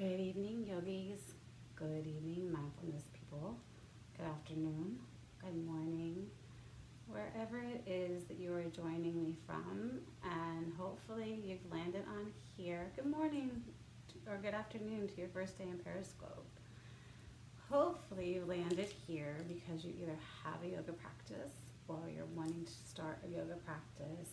Good evening, yogis. Good evening, mindfulness people. Good afternoon. Good morning. Wherever it is that you are joining me from, and hopefully you've landed on here. Good morning or good afternoon to your first day in Periscope. Hopefully you landed here because you either have a yoga practice or you're wanting to start a yoga practice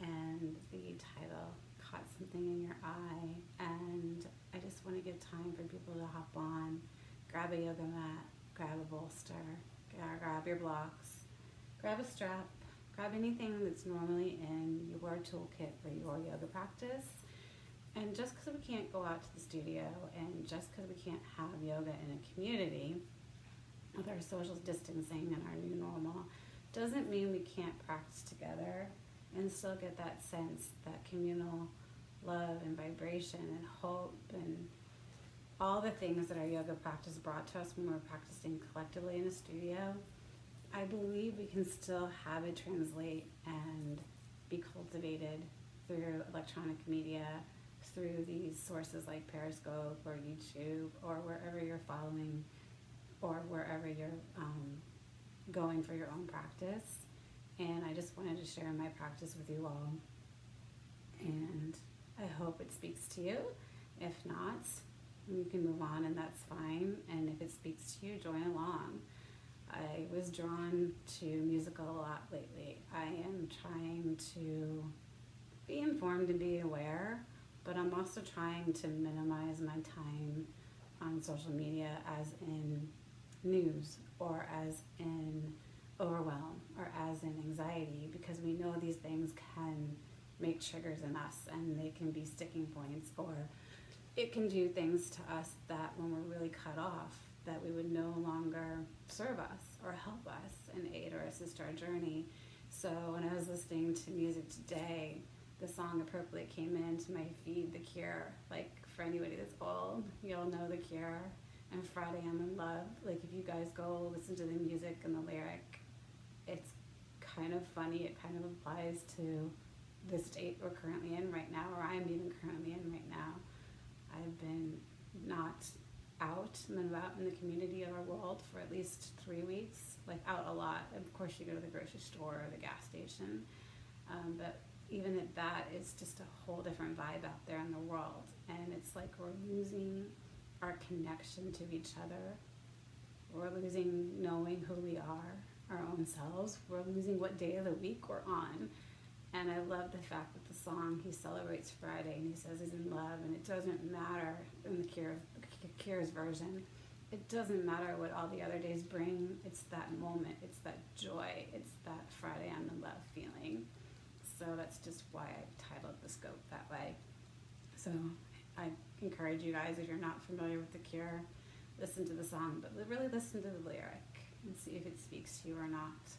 and the title caught something in your eye, and I just want to give time for people to hop on, grab a yoga mat, grab a bolster, grab your blocks, grab a strap, grab anything that's normally in your toolkit for your yoga practice. And just because we can't go out to the studio and just because we can't have yoga in a community with our social distancing and our new normal doesn't mean we can't practice together and still get that sense, that communal love and vibration and hope and all the things that our yoga practice brought to us when we're practicing collectively in a studio. I believe we can still have it translate and be cultivated through electronic media, through these sources like Periscope or YouTube or wherever you're following or wherever you're going for your own practice. And I just wanted to share my practice with you all. And I hope it speaks to you. If not, you can move on and that's fine. And if it speaks to you, join along. I was drawn to music a lot lately. I am trying to be informed and be aware, but I'm also trying to minimize my time on social media as in news or as in overwhelm or as in anxiety, because we know these things can make triggers in us and they can be sticking points, or it can do things to us that when we're really cut off, that we would no longer serve us or help us and aid or assist our journey. So when I was listening to music today, the song appropriately came into my feed, The Cure. Like, for anybody that's old, you'll know The Cure and Friday I'm in Love. Like, if you guys go listen to the music and the lyric, it's kind of funny. It kind of applies to the state we're currently in right now, or I'm even currently in right now. I've been not out and about in the community of our world for at least 3 weeks, like out a lot. Of course, you go to the grocery store or the gas station, but even at that, it's just a whole different vibe out there in the world. And it's like we're losing our connection to each other. We're losing knowing who we are, our own selves. We're losing what day of the week we're on. And I love the fact that the song, he celebrates Friday and he says he's in love, and it doesn't matter in the Cure's version. It doesn't matter what all the other days bring. It's that moment. It's that joy. It's that Friday I'm in love feeling. So that's just why I titled the scope that way. So I encourage you guys, if you're not familiar with The Cure, listen to the song, but really listen to the lyric and see if it speaks to you or not.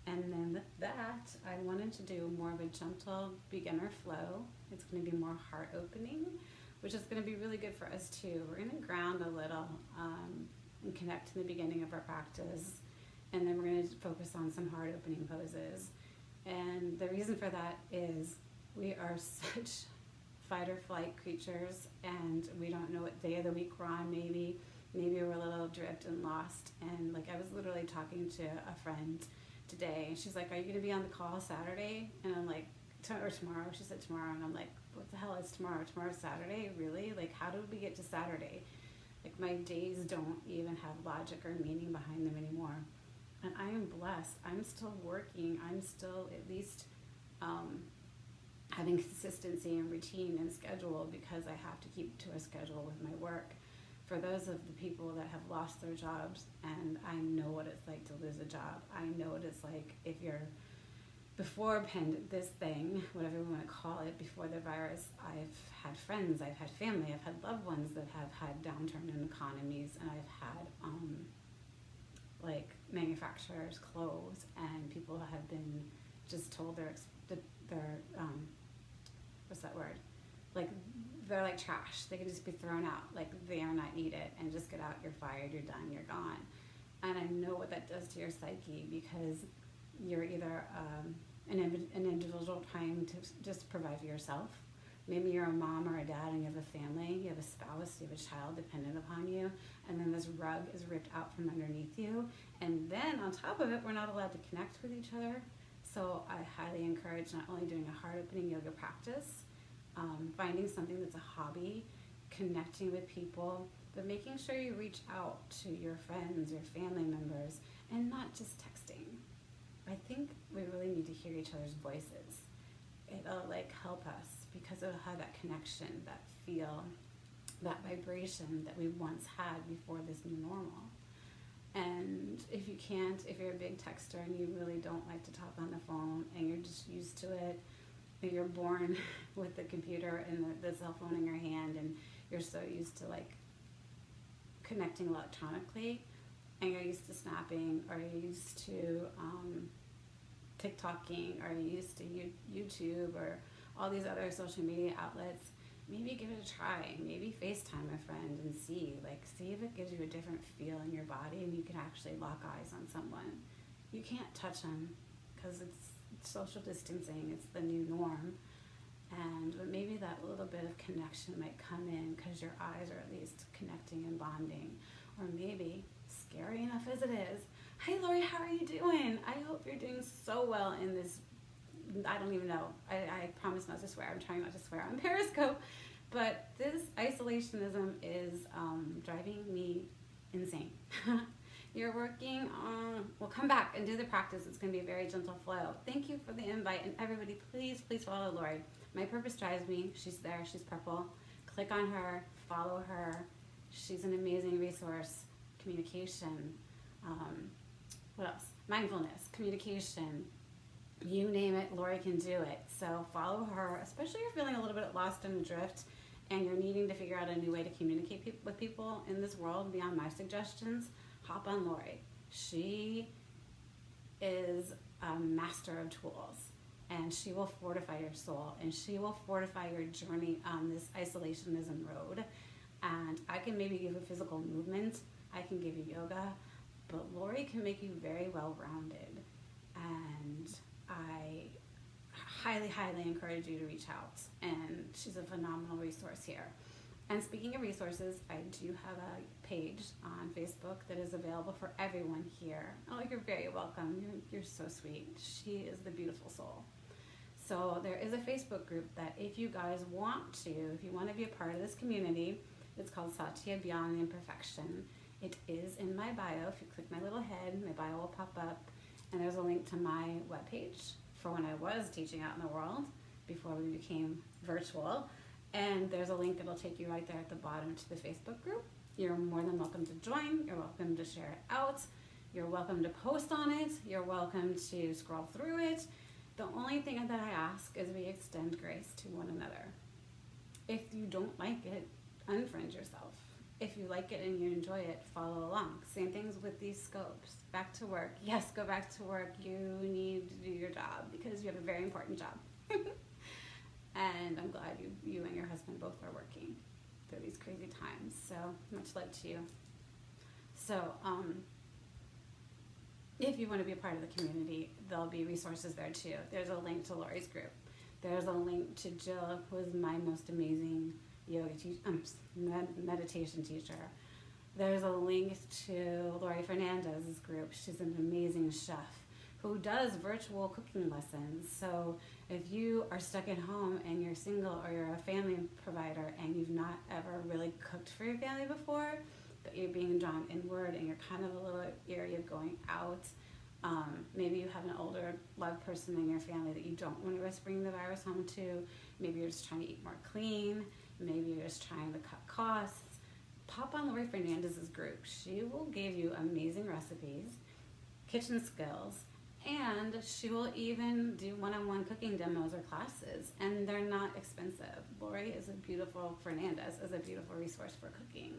And then with that, I wanted to do more of a gentle beginner flow. It's going to be more heart opening, which is going to be really good for us too. We're going to ground a little and connect in the beginning of our practice. And then we're going to focus on some heart opening poses. And the reason for that is we are such fight or flight creatures, and we don't know what day of the week we're on. Maybe we're a little drift and lost. And like, I was literally talking to a friend today, and she's like, are you going to be on the call Saturday? And I'm like, or tomorrow. She said tomorrow, and I'm like, what the hell is tomorrow? Tomorrow's Saturday? Really? Like, how did we get to Saturday? Like, my days don't even have logic or meaning behind them anymore. And I am blessed. I'm still working. I'm still at least having consistency and routine and schedule, because I have to keep to a schedule with my work. For those of the people that have lost their jobs, and I know what it's like to lose a job. I know what it's like if you're before this thing, whatever you want to call it, before the virus. I've had friends, I've had family, I've had loved ones that have had downturn in economies, and I've had like manufacturers close, and people have been just told their what's that word? Like, they're like trash. They can just be thrown out. Like, they are not needed, and just get out. You're fired. You're done. You're gone. And I know what that does to your psyche, because you're either an individual trying to just provide for yourself, Maybe you're a mom or a dad and you have a family, you have a spouse, you have a child dependent upon you, and then this rug is ripped out from underneath you. And then on top of it, we're not allowed to connect with each other. So I highly encourage not only doing a heart-opening yoga practice, finding something that's a hobby, connecting with people, but making sure you reach out to your friends, your family members, and not just texting. I think we really need to hear each other's voices. It'll help us because it'll have that connection, that feel, that vibration that we once had before this new normal. And if you can't, if you're a big texter and you really don't like to talk on the phone and you're just used to it, and you're born with the computer and the cell phone in your hand and you're so used to connecting electronically, and you're used to snapping, or you're used to TikToking, or you're used to YouTube or all these other social media outlets, maybe give it a try. Maybe FaceTime a friend and see if it gives you a different feel in your body and you can actually lock eyes on someone. You can't touch them because it's social distancing, it's the new norm. But maybe that little bit of connection might come in because your eyes are at least connecting and bonding. Or maybe, scary enough as it is, hi Lori, how are you doing? I hope you're doing so well in this, I don't even know, I promise not to swear, I'm trying not to swear on Periscope, but this isolationism is driving me insane. You're working on, well, come back and do the practice. It's going to be a very gentle flow. Thank you for the invite, and everybody, please follow Lori. My Purpose Drives Me. She's there. She's purple. Click on her. Follow her. She's an amazing resource. Communication. What else? Mindfulness. Communication. You name it, Lori can do it. So follow her, especially if you're feeling a little bit lost and adrift and you're needing to figure out a new way to communicate with people in this world beyond my suggestions. Hop on Lori. She is a master of tools, and she will fortify your soul, and she will fortify your journey on this isolationism road. And I can maybe give you physical movement, I can give you yoga, but Lori can make you very well-rounded. And I highly encourage you to reach out, and she's a phenomenal resource here. And speaking of resources, I do have a page on Facebook that is available for everyone here. Oh, you're very welcome. You're so sweet. She is the beautiful soul. So there is a Facebook group that if you guys want to, if you want to be a part of this community, it's called Satya Beyond the Imperfection. It is in my bio. If you click my little head, my bio will pop up. And there's a link to my webpage for when I was teaching out in the world before we became virtual. And there's a link that'll take you right there at the bottom to the Facebook group. You're more than welcome to join. You're welcome to share it out. You're welcome to post on it. You're welcome to scroll through it. The only thing that I ask is we extend grace to one another. If you don't like it, unfriend yourself. If you like it and you enjoy it, follow along. Same things with these scopes. Back to work. Yes, go back to work. You need to do your job because you have a very important job. And I'm glad you and your husband both are working through these crazy times. So much love to you. So if you want to be a part of the community, there'll be resources there too. There's a link to Lori's group. There's a link to Jill, who is my most amazing yoga meditation teacher. There's a link to Lori Fernandez's group. She's an amazing chef who does virtual cooking lessons. So if you are stuck at home and you're single or you're a family provider and you've not ever really cooked for your family before, but you're being drawn inward and you're kind of a little eerie of going out, maybe you have an older loved person in your family that you don't want to risk bringing the virus home to, maybe you're just trying to eat more clean, maybe you're just trying to cut costs, pop on Lori Fernandez's group. She will give you amazing recipes, kitchen skills, and she will even do one-on-one cooking demos or classes, and they're not expensive. Lori is a beautiful resource for cooking.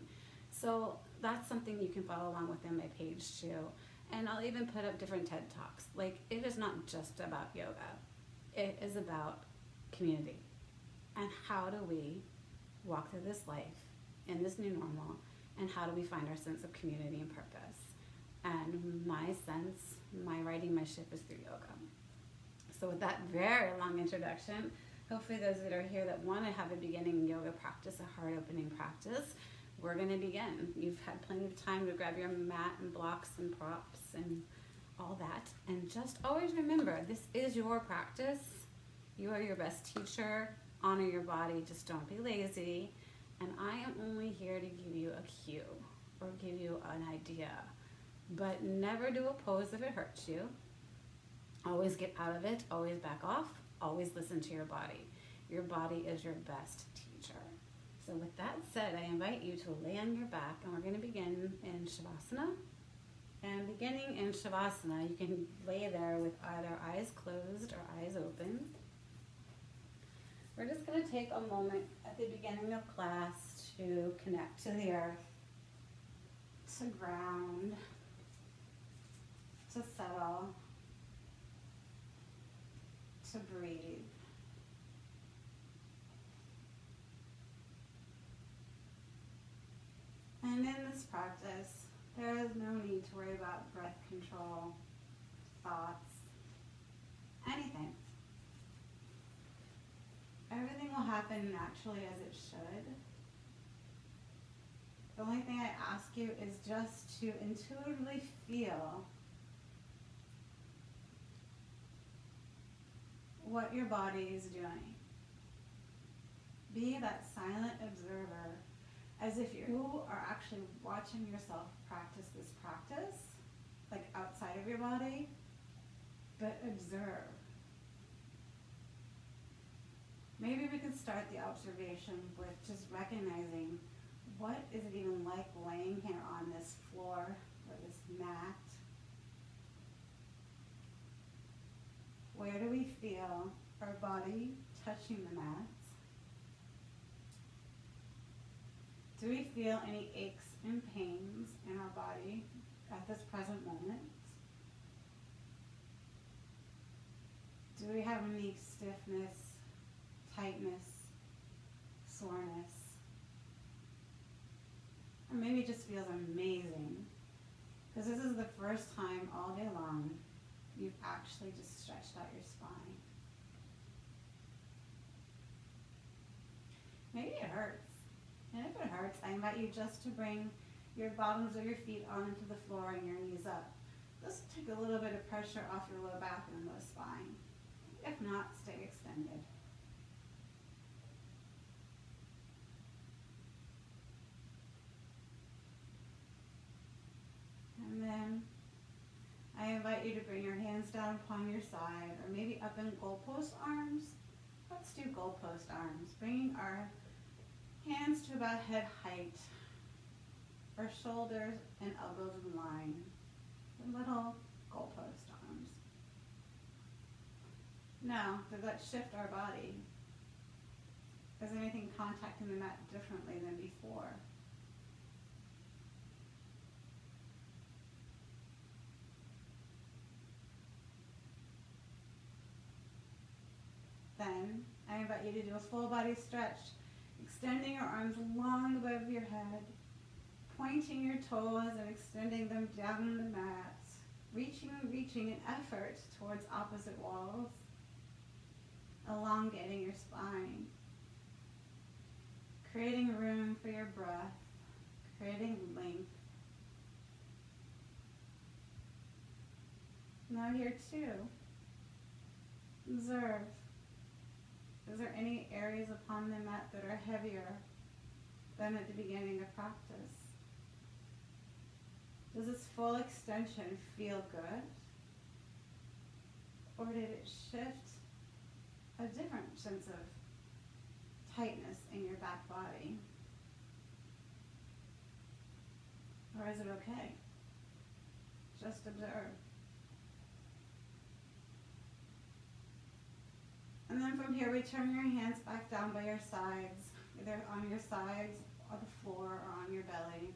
So that's something you can follow along with in my page too. And I'll even put up different TED Talks. It is not just about yoga. It is about community. And how do we walk through this life in this new normal, and how do we find our sense of community and purpose? And my riding my ship is through yoga. So with that very long introduction, Hopefully those that are here that want to have a beginning yoga practice, a heart opening practice, we're going to begin. You've had plenty of time to grab your mat and blocks and props and all that. And just always remember, this is your practice. You are your best teacher. Honor your body. Just don't be lazy. And I am only here to give you a cue or give you an idea. But never do a pose if it hurts you. Always get out of it. Always back off. Always listen to your body. Your body is your best teacher. So with that said, I invite you to lay on your back, and we're going to begin in Shavasana. And beginning in Shavasana, you can lay there with either eyes closed or eyes open. We're just going to take a moment at the beginning of class to connect to the earth, to ground, to settle, to breathe. And in this practice, there is no need to worry about breath control, thoughts, anything. Everything will happen naturally as it should. The only thing I ask you is just to intuitively feel what your body is doing. Be that silent observer, as if you are actually watching yourself practice this practice, like outside of your body, but observe. Maybe we could start the observation with just recognizing, what is it even like laying here on this floor or this mat? Where do we feel our body touching the mat? Do we feel any aches and pains in our body at this present moment? Do we have any stiffness, tightness, soreness? Or maybe it just feels amazing, because this is the first time all day long you've actually just stretched out your spine. Maybe it hurts. And if it hurts, I invite you just to bring your bottoms of your feet onto the floor and your knees up. Just take a little bit of pressure off your low back and low spine. If not, stay extended. And then I invite you to bring your hands down upon your side, or maybe up in goalpost arms. Let's do goalpost arms. Bringing our hands to about head height, our shoulders and elbows in line, the little goalpost arms. Now, does that shift our body? Is anything contacting the mat differently than before? Then, I invite you to do a full body stretch, extending your arms long above your head, pointing your toes and extending them down the mat, reaching in effort towards opposite walls, elongating your spine, creating room for your breath, creating length. Now here too, observe. Is there any areas upon the mat that are heavier than at the beginning of practice? Does this full extension feel good? Or did it shift a different sense of tightness in your back body? Or is it okay? Just observe. And then from here, we turn your hands back down by your sides, either on your sides, on the floor, or on your belly.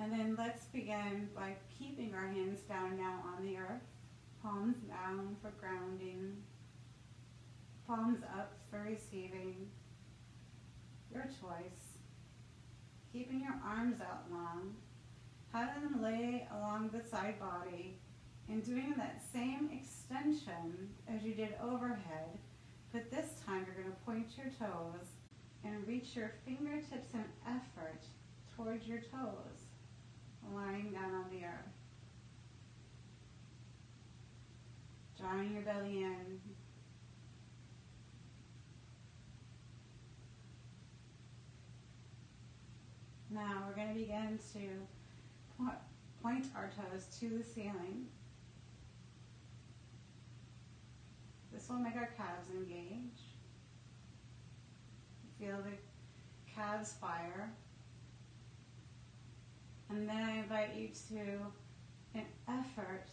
And then let's begin by keeping our hands down now on the earth, palms down for grounding, palms up for receiving, your choice. Keeping your arms out long, having them lay along the side body And doing that same extension as you did overhead, but this time you're going to point your toes and reach your fingertips in effort towards your toes, lying down on the earth. Drawing your belly in. Now we're going to begin to point our toes to the ceiling. This will make our calves engage. Feel the calves fire. And then I invite you to, in effort,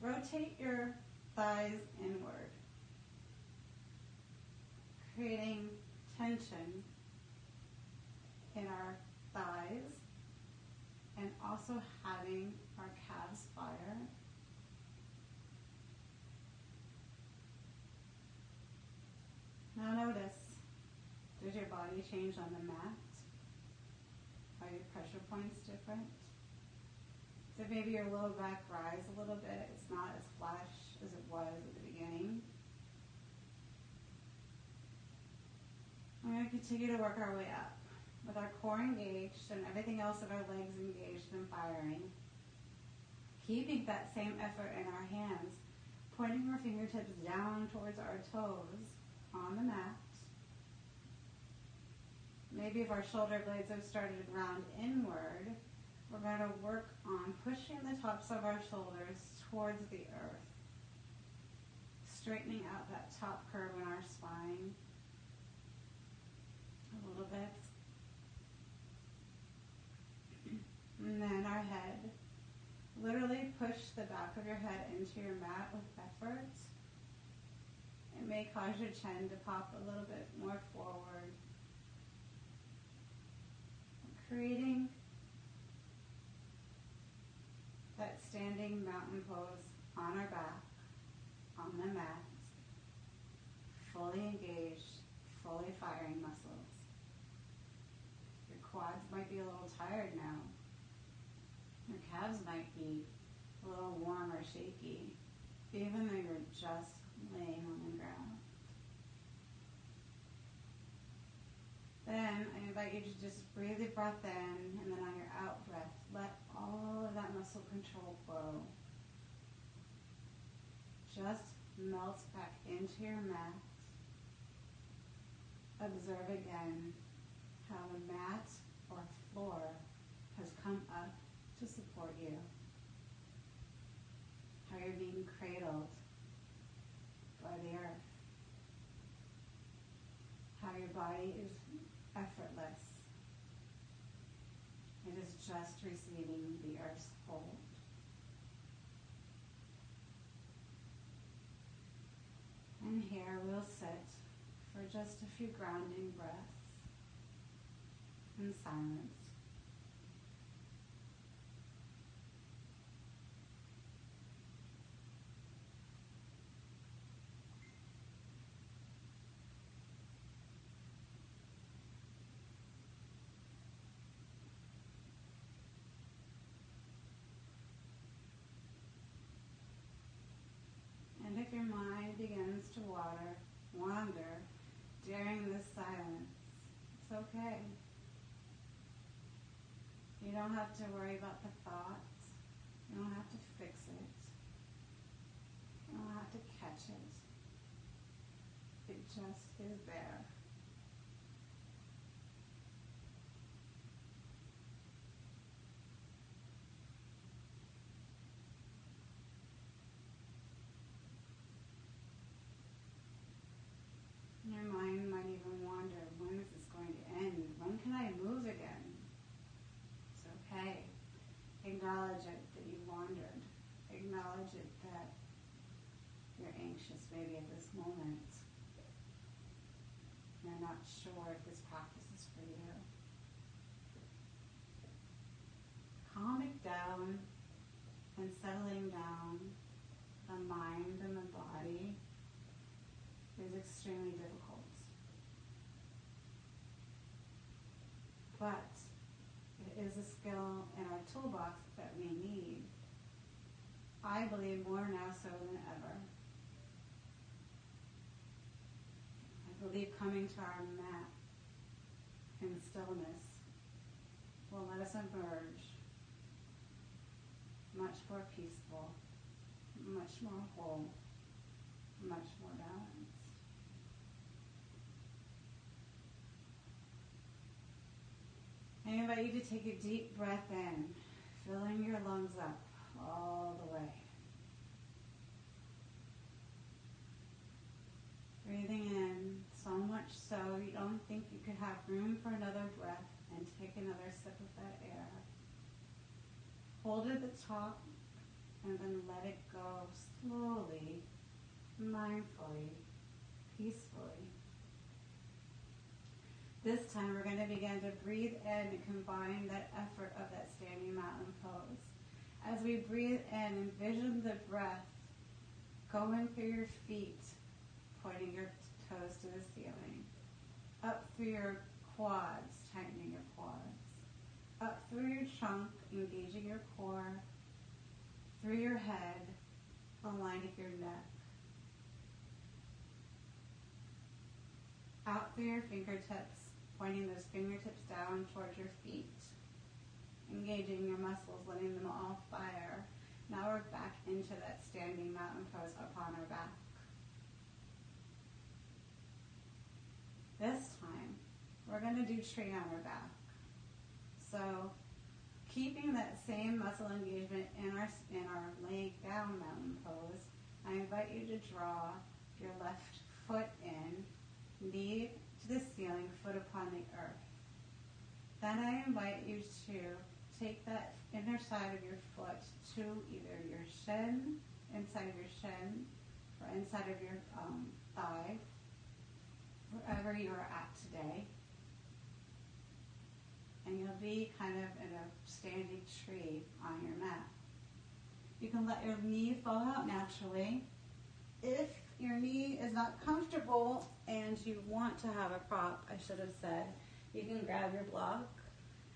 rotate your thighs inward, creating tension in our thighs and also having our calves fire. Now notice, does your body change on the mat? Are your pressure points different? So maybe your low back rise a little bit. It's not as flush as it was at the beginning. We're going to continue to work our way up with our core engaged and everything else of our legs engaged and firing. Keeping that same effort in our hands, pointing our fingertips down towards our toes on the mat. Maybe if our shoulder blades have started to round inward, we're going to work on pushing the tops of our shoulders towards the earth, straightening out that top curve in our spine a little bit. And then our head. Literally push the back of your head into your mat with effort. It may cause your chin to pop a little bit more forward. Creating that standing mountain pose on our back, on the mat, fully engaged, fully firing muscles. Your quads might be a little tired now. Your calves might be a little warm or shaky, even though you're just laying on the ground. Then I invite you to just breathe your breath in, and then on your out breath, let all of that muscle control flow. Just melt back into your mat. Observe again how the mat or floor has come up to support you. How you're being cradled by the earth. How your body is effortless. It is just receiving the earth's hold. And here we'll sit for just a few grounding breaths in silence. And if your mind begins to wander during this silence, it's okay. You don't have to worry about the thoughts. You don't have to fix it. You don't have to catch it. It just is there. Your mind might even wander, when is this going to end? When can I move again? It's okay. Acknowledge it that you wandered. Acknowledge it that you're anxious maybe at this moment. You're not sure if this practice is for you. Calming down and settling down the mind and the body is extremely difficult. But it is a skill in our toolbox that we need. I believe more now so than ever. I believe coming to our mat in stillness will let us emerge much more peaceful, much more whole, much more balanced. I invite you to take a deep breath in, filling your lungs up all the way. Breathing in so much so you don't think you could have room for another breath, and take another sip of that air. Hold it at the top and then let it go slowly, mindfully, peacefully. This time we're going to begin to breathe in and combine that effort of that standing mountain pose. As we breathe in, envision the breath going through your feet, pointing your toes to the ceiling, up through your quads, tightening your quads, up through your trunk, engaging your core, through your head, aligning your neck, out through your fingertips, pointing those fingertips down towards your feet, engaging your muscles, letting them all fire. Now we're back into that standing mountain pose upon our back. This time, we're going to do tree on our back. So, keeping that same muscle engagement in our laying down mountain pose, I invite you to draw your left foot in, knee to the ceiling, foot upon the earth. Then I invite you to take that inner side of your foot to either your shin, inside of your shin, or inside of your thigh, wherever you are at today. And you'll be kind of in a standing tree on your mat. You can let your knee fall out naturally. If your knee is not comfortable and you want to have a prop, I should have said, you can grab your block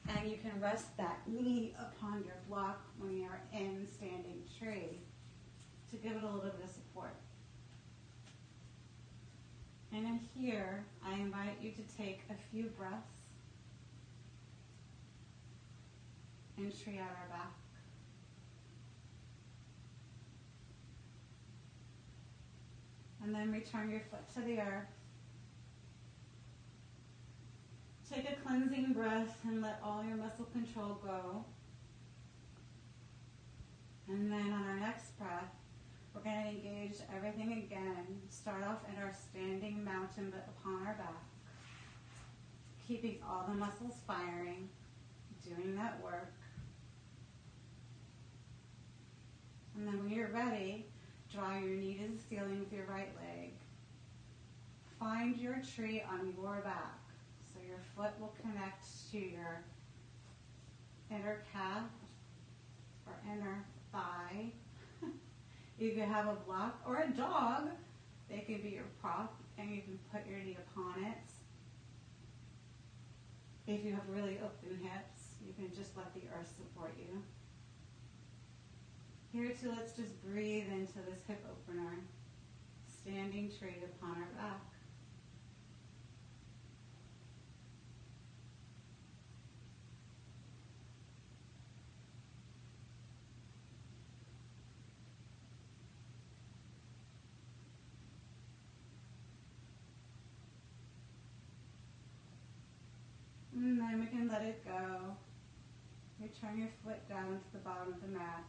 and you can rest that knee upon your block when you're in standing tree to give it a little bit of support. And in here, I invite you to take a few breaths and tree out our back. And then return your foot to the earth. Take a cleansing breath and let all your muscle control go. And then on our next breath, we're going to engage everything again. Start off in our standing mountain, but upon our back. Keeping all the muscles firing, doing that work. And then when you're ready, draw your knee to the ceiling with your right leg. Find your tree on your back. So your foot will connect to your inner calf or inner thigh. You can have a block or a dog. They can be your prop, and you can put your knee upon it. If you have really open hips, you can just let the earth support you. Here too, let's just breathe into this hip opener. Standing tree upon our back. And then we can let it go. Return your foot down to the bottom of the mat.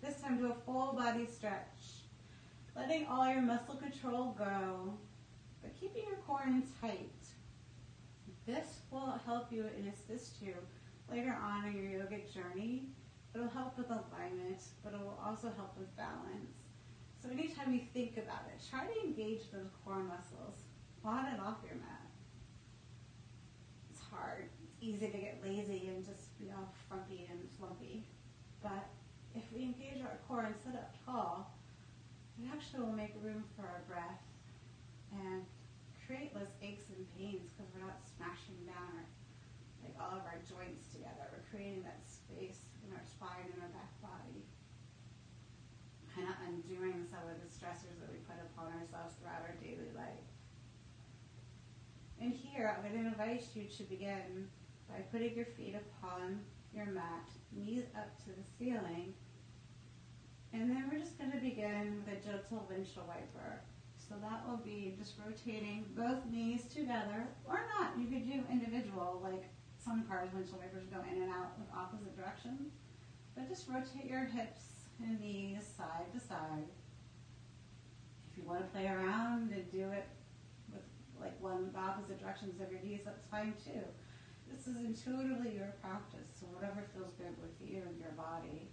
This time do a full body stretch. Letting all your muscle control go, but keeping your core in tight. This will help you and assist you later on in your yogic journey. It'll help with alignment, but it will also help with balance. So anytime you think about it, try to engage those core muscles on and off your mat. It's hard. It's easy to get lazy and just be all frumpy and slumpy. But if we engage our core and sit up tall, it actually will make room for our breath and create less aches and pains because we're not smashing down all of our joints together. We're creating that space in our spine and our back body. here, I'm going to invite you to begin by putting your feet upon your mat, knees up to the ceiling. And then we're just going to begin with a gentle windshield wiper. So that will be just rotating both knees together, or not. You could do individual, like some cars, windshield wipers go in and out with opposite directions. But just rotate your hips and knees side to side. If you want to play around and do it with like one opposite directions of your knees, that's fine too. This is intuitively your practice, so whatever feels good with you and your body.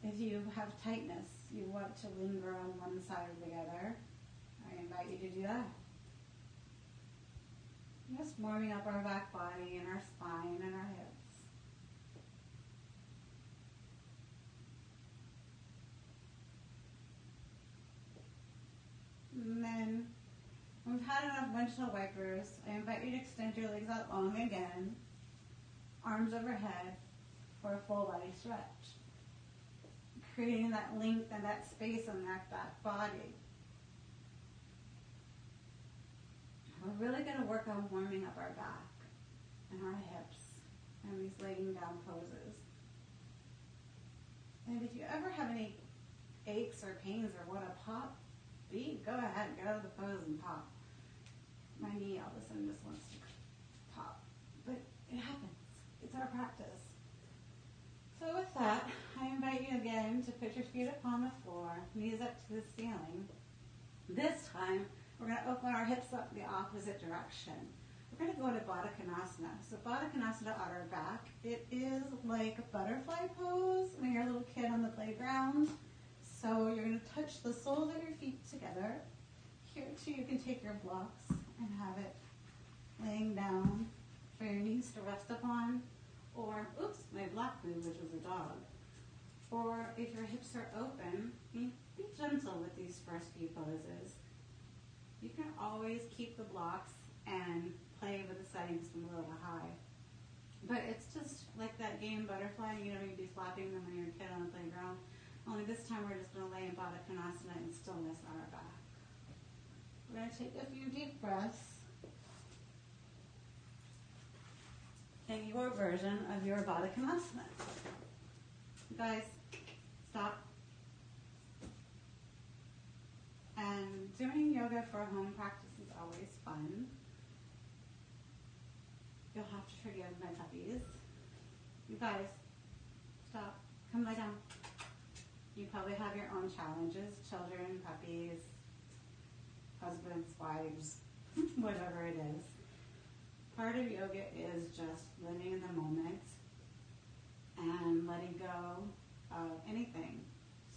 If you have tightness, you want to linger on one side or the other, I invite you to do that. Just warming up our back body and our spine and our hips. And then, when we've had enough windshield wipers, I invite you to extend your legs out long again, arms overhead for a full body stretch, creating that length and that space in that back body. We're really going to work on warming up our back and our hips and these laying down poses. And if you ever have any aches or pains or want to pop, go ahead, get out of the pose and pop. My knee all of a sudden just wants to pop. But it happens. It's our practice. So with that, I invite you again to put your feet upon the floor, knees up to the ceiling. This time, we're going to open our hips up the opposite direction. We're going to go into Baddha Konasana. So Baddha Konasana on our back, it is like a butterfly pose when you're a little kid on the playground. So you're going to touch the soles of your feet together. Here too, you can take your blocks and have it laying down for your knees to rest upon. Or, oops, my black moved, which was a dog. Or if your hips are open, be gentle with these first few poses. You can always keep the blocks and play with the settings from low to high. But it's just like that game Butterfly, you'd be flapping them when you're a kid on the playground. Only this time we're just going to lay in Baddha Konasana in stillness on our back. We're going to take a few deep breaths in your version of your Baddha Konasana. Guys, stop. And doing yoga for a home practice is always fun. You'll have to forgive my puppies. You guys, stop. Come lie down. You probably have your own challenges, children, puppies, husbands, wives, whatever it is. Part of yoga is just living in the moment and letting go of anything.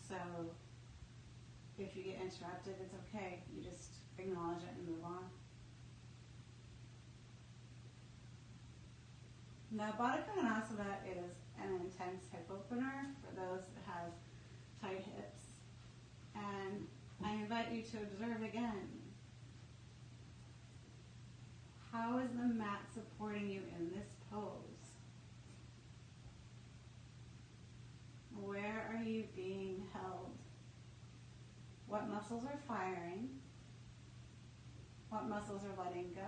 So if you get interrupted, it's okay. You just acknowledge it and move on. Now, Baddha Konasana is an intense hip opener for those that have tight hips. And I invite you to observe again. How is the mat supporting you in this pose? Where are you being held? What muscles are firing? What muscles are letting go?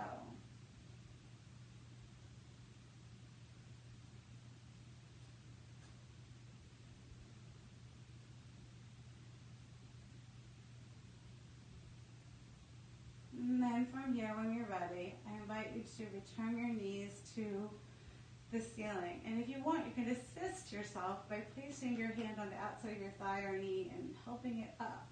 And then from here, when you're ready, I invite you to return your knees to the ceiling. And if you want, you can assist yourself by placing your hand on the outside of your thigh or knee and helping it up.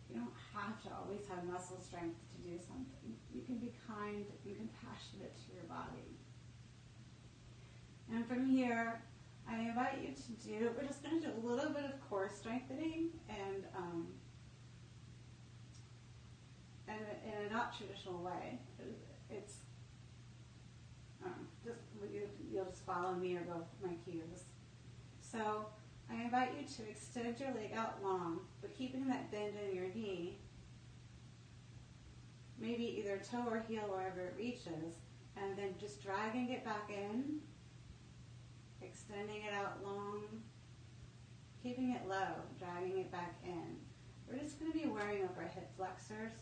You don't have to always have muscle strength to do something. You can be kind and compassionate to your body. And from here, I invite you to we're just going to do a little bit of core strengthening and in a not traditional way. It's you'll just follow me or go with my cues. So I invite you to extend your leg out long, but keeping that bend in your knee, maybe either toe or heel wherever it reaches, and then just dragging it back in, extending it out long, keeping it low, dragging it back in. We're just going to be wearing up our hip flexors.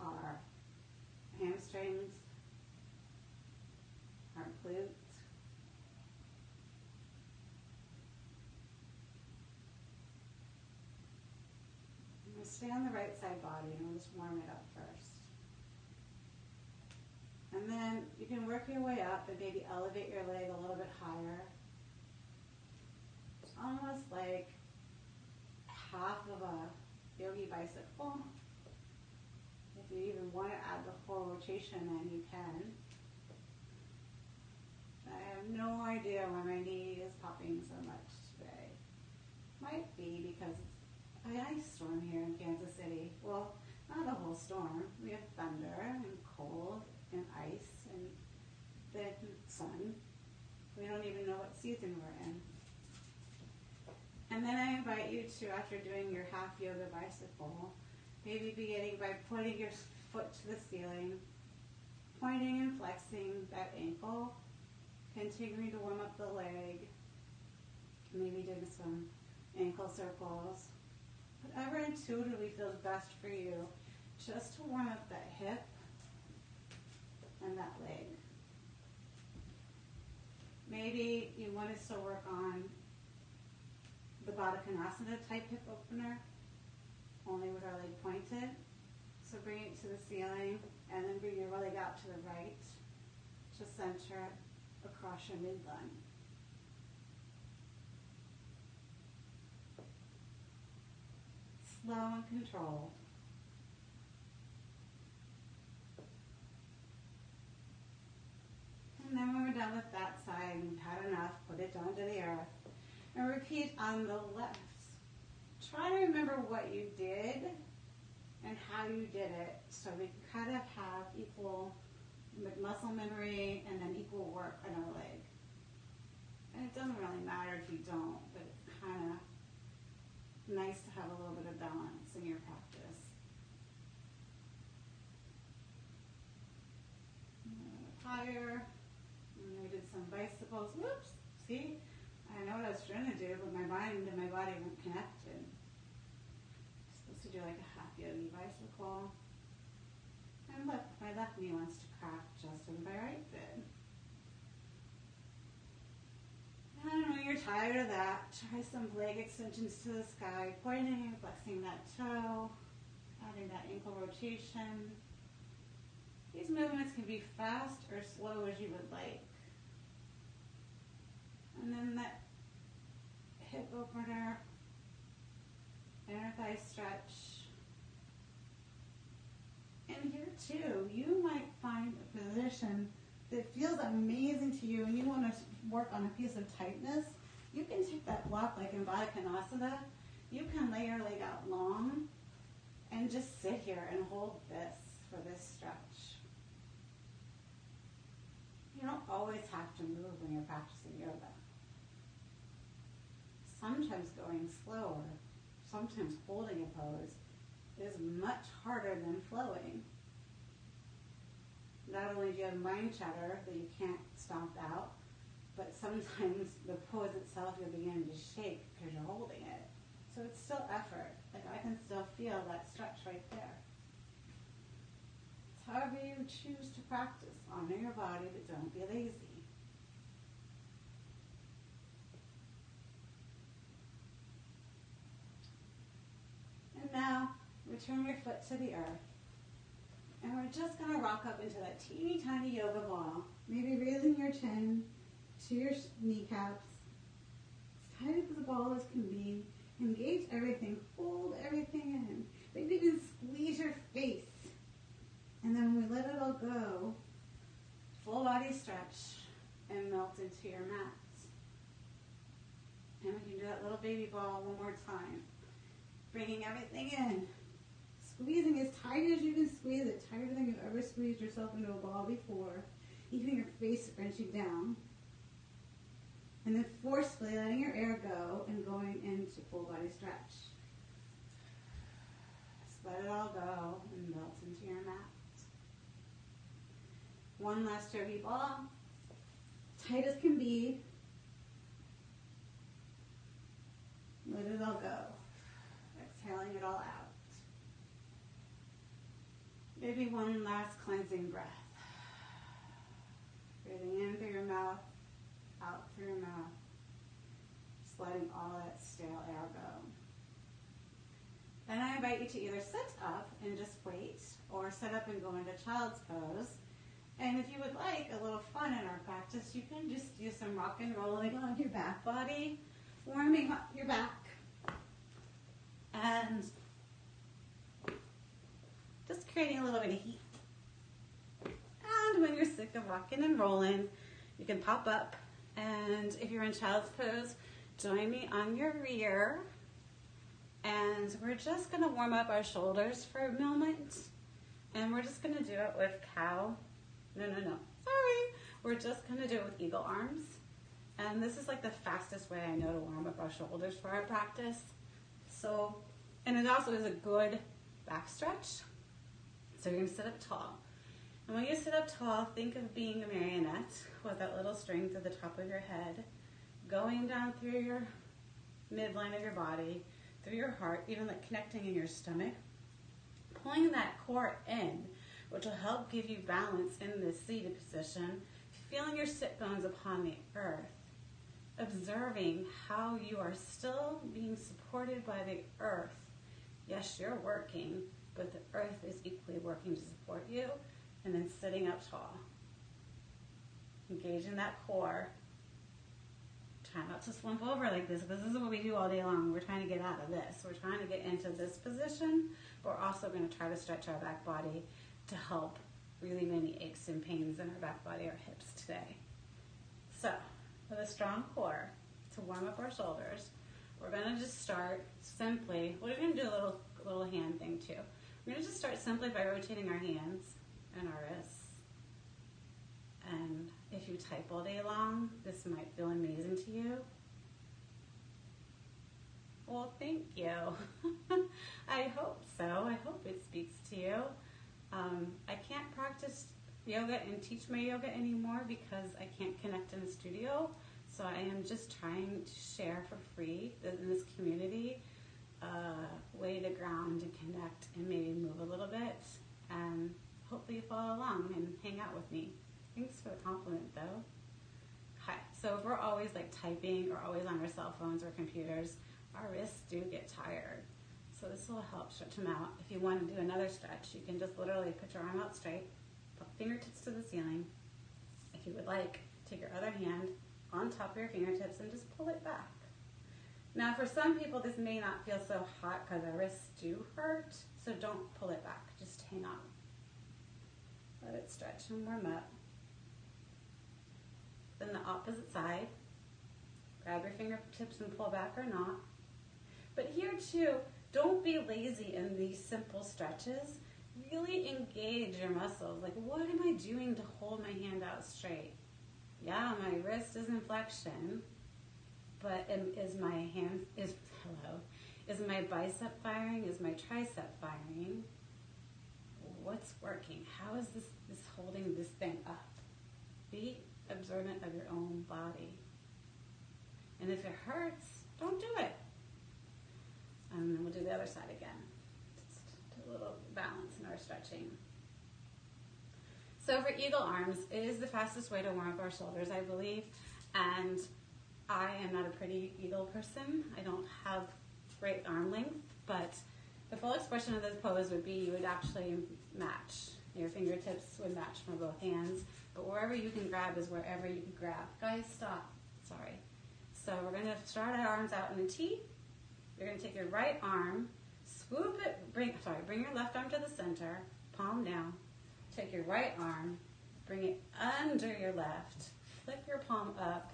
our hamstrings, our glutes. I'm going to stay on the right side body and we'll just warm it up first. And then you can work your way up and maybe elevate your leg a little bit higher. It's almost like half of a yogi bicycle. If you even want to add the full rotation, then you can. I have no idea why my knee is popping so much today. Might be because it's an ice storm here in Kansas City. Well, not a whole storm. We have thunder and cold and ice and the sun. We don't even know what season we're in. And then I invite you to, after doing your half yoga bicycle, maybe beginning by pointing your foot to the ceiling, pointing and flexing that ankle, continuing to warm up the leg, maybe doing some ankle circles. Whatever intuitively feels best for you, just to warm up that hip and that leg. Maybe you want to still work on the Baddha Konasana type hip opener, only with our leg pointed. So bring it to the ceiling and then bring your leg out to the right to center across your midline. Slow and controlled. And then when we're done with that side, we've had enough, put it down to the earth. And repeat on the left. Try to remember what you did and how you did it, so we can kind of have equal muscle memory and then equal work on our leg. And it doesn't really matter if you don't, but it's kind of nice to have a little bit of balance in your practice. Higher. And we did some bicycles. Whoops, see? I know what I was trying to do, but my mind and my body weren't connected. I'm supposed to do like a half yogi bicycle. And look, my left knee wants to crack just as my right did. And when you're tired of that, try some leg extensions to the sky, pointing and flexing that toe, adding that ankle rotation. These movements can be fast or slow as you would like. And then that hip opener, inner thigh stretch. And here too, you might find a position that feels amazing to you and you want to work on a piece of tightness. You can take that block like in Baddha Konasana. You can lay your leg out long and just sit here and hold this for this stretch. You don't always have to move when you're practicing yoga. Sometimes going slower, sometimes holding a pose is much harder than flowing. Not only do you have mind chatter that you can't stomp out, but sometimes the pose itself you're beginning to shake because you're holding it. So it's still effort. Like I can still feel that stretch right there. It's however you choose to practice. Honor your body, but don't be lazy. And now, return your foot to the earth. And we're just going to rock up into that teeny tiny yoga ball. Maybe raising your chin to your kneecaps. As tight as the ball as can be. Engage everything. Hold everything in. Maybe even squeeze your face. And then when we let it all go, full body stretch and melt into your mats. And we can do that little baby ball one more time. Bringing everything in. Squeezing as tight as you can squeeze it, tighter than you've ever squeezed yourself into a ball before. Even your face wrenching down. And then forcefully letting your air go and going into full body stretch. Just let it all go and melt into your mat. One last yogi ball. Tight as can be. Let it all go. Exhaling it all out. Maybe one last cleansing breath. Breathing in through your mouth, out through your mouth. Just letting all that stale air go. Then I invite you to either sit up and just wait, or sit up and go into child's pose. And if you would like a little fun in our practice, you can just do some rock and rolling on your back body, warming up your back. And just creating a little bit of heat. And when you're sick of rocking and rolling, you can pop up. And if you're in child's pose, join me on your rear. And we're just going to warm up our shoulders for a moment. And we're just going to do it with cow. No. Sorry. We're just going to do it with eagle arms. And this is like the fastest way I know to warm up our shoulders for our practice. So, and it also is a good back stretch. So you're going to sit up tall. And when you sit up tall, think of being a marionette with that little string to the top of your head, going down through your midline of your body, through your heart, even like connecting in your stomach, pulling that core in, which will help give you balance in this seated position, feeling your sit bones upon the earth, observing how you are still being supported by the earth. Yes, you're working, but the earth is equally working to support you, and then sitting up tall. Engaging that core. Try not to slump over like this. This is what we do all day long. We're trying to get out of this. We're trying to get into this position, but we're also going to try to stretch our back body to help really many aches and pains in our back body or hips today. So, with a strong core, to warm up our shoulders, we're going to just start simply, we're going to do a little hand thing too. We're going to just start simply by rotating our hands and our wrists. And if you type all day long, this might feel amazing to you. Well, thank you. I hope so. I hope it speaks to you. I can't practice yoga and teach my yoga anymore because I can't connect in the studio. So I am just trying to share for free in this community a way to ground and connect and maybe move a little bit. And hopefully you follow along and hang out with me. Thanks for the compliment, though. Hi. So if we're always like typing or always on our cell phones or computers, our wrists do get tired. So this will help stretch them out. If you want to do another stretch, you can just literally put your arm out straight, put fingertips to the ceiling. If you would like, take your other hand on top of your fingertips and just pull it back. Now for some people, this may not feel so hot because our wrists do hurt, so don't pull it back. Just hang on. Let it stretch and warm up. Then the opposite side. Grab your fingertips and pull back or not. But here too, don't be lazy in these simple stretches. Really engage your muscles. Like, what am I doing to hold my hand out straight? Yeah, my wrist is in flexion, but is my bicep firing? Is my tricep firing? What's working? How is this holding this thing up? Be observant of your own body. And if it hurts, don't do it. And then we'll do the other side again. Just a little balance in our stretching. So for eagle arms, it is the fastest way to warm up our shoulders, I believe. And I am not a pretty eagle person. I don't have great arm length, but the full expression of this pose would be you would actually match. Your fingertips would match from both hands, but wherever you can grab is wherever you can grab. Guys, stop. Sorry. So we're going to start our arms out in a T. You're going to take your right arm, swoop it, bring your left arm to the center, palm down. Take your right arm, bring it under your left, flip your palm up,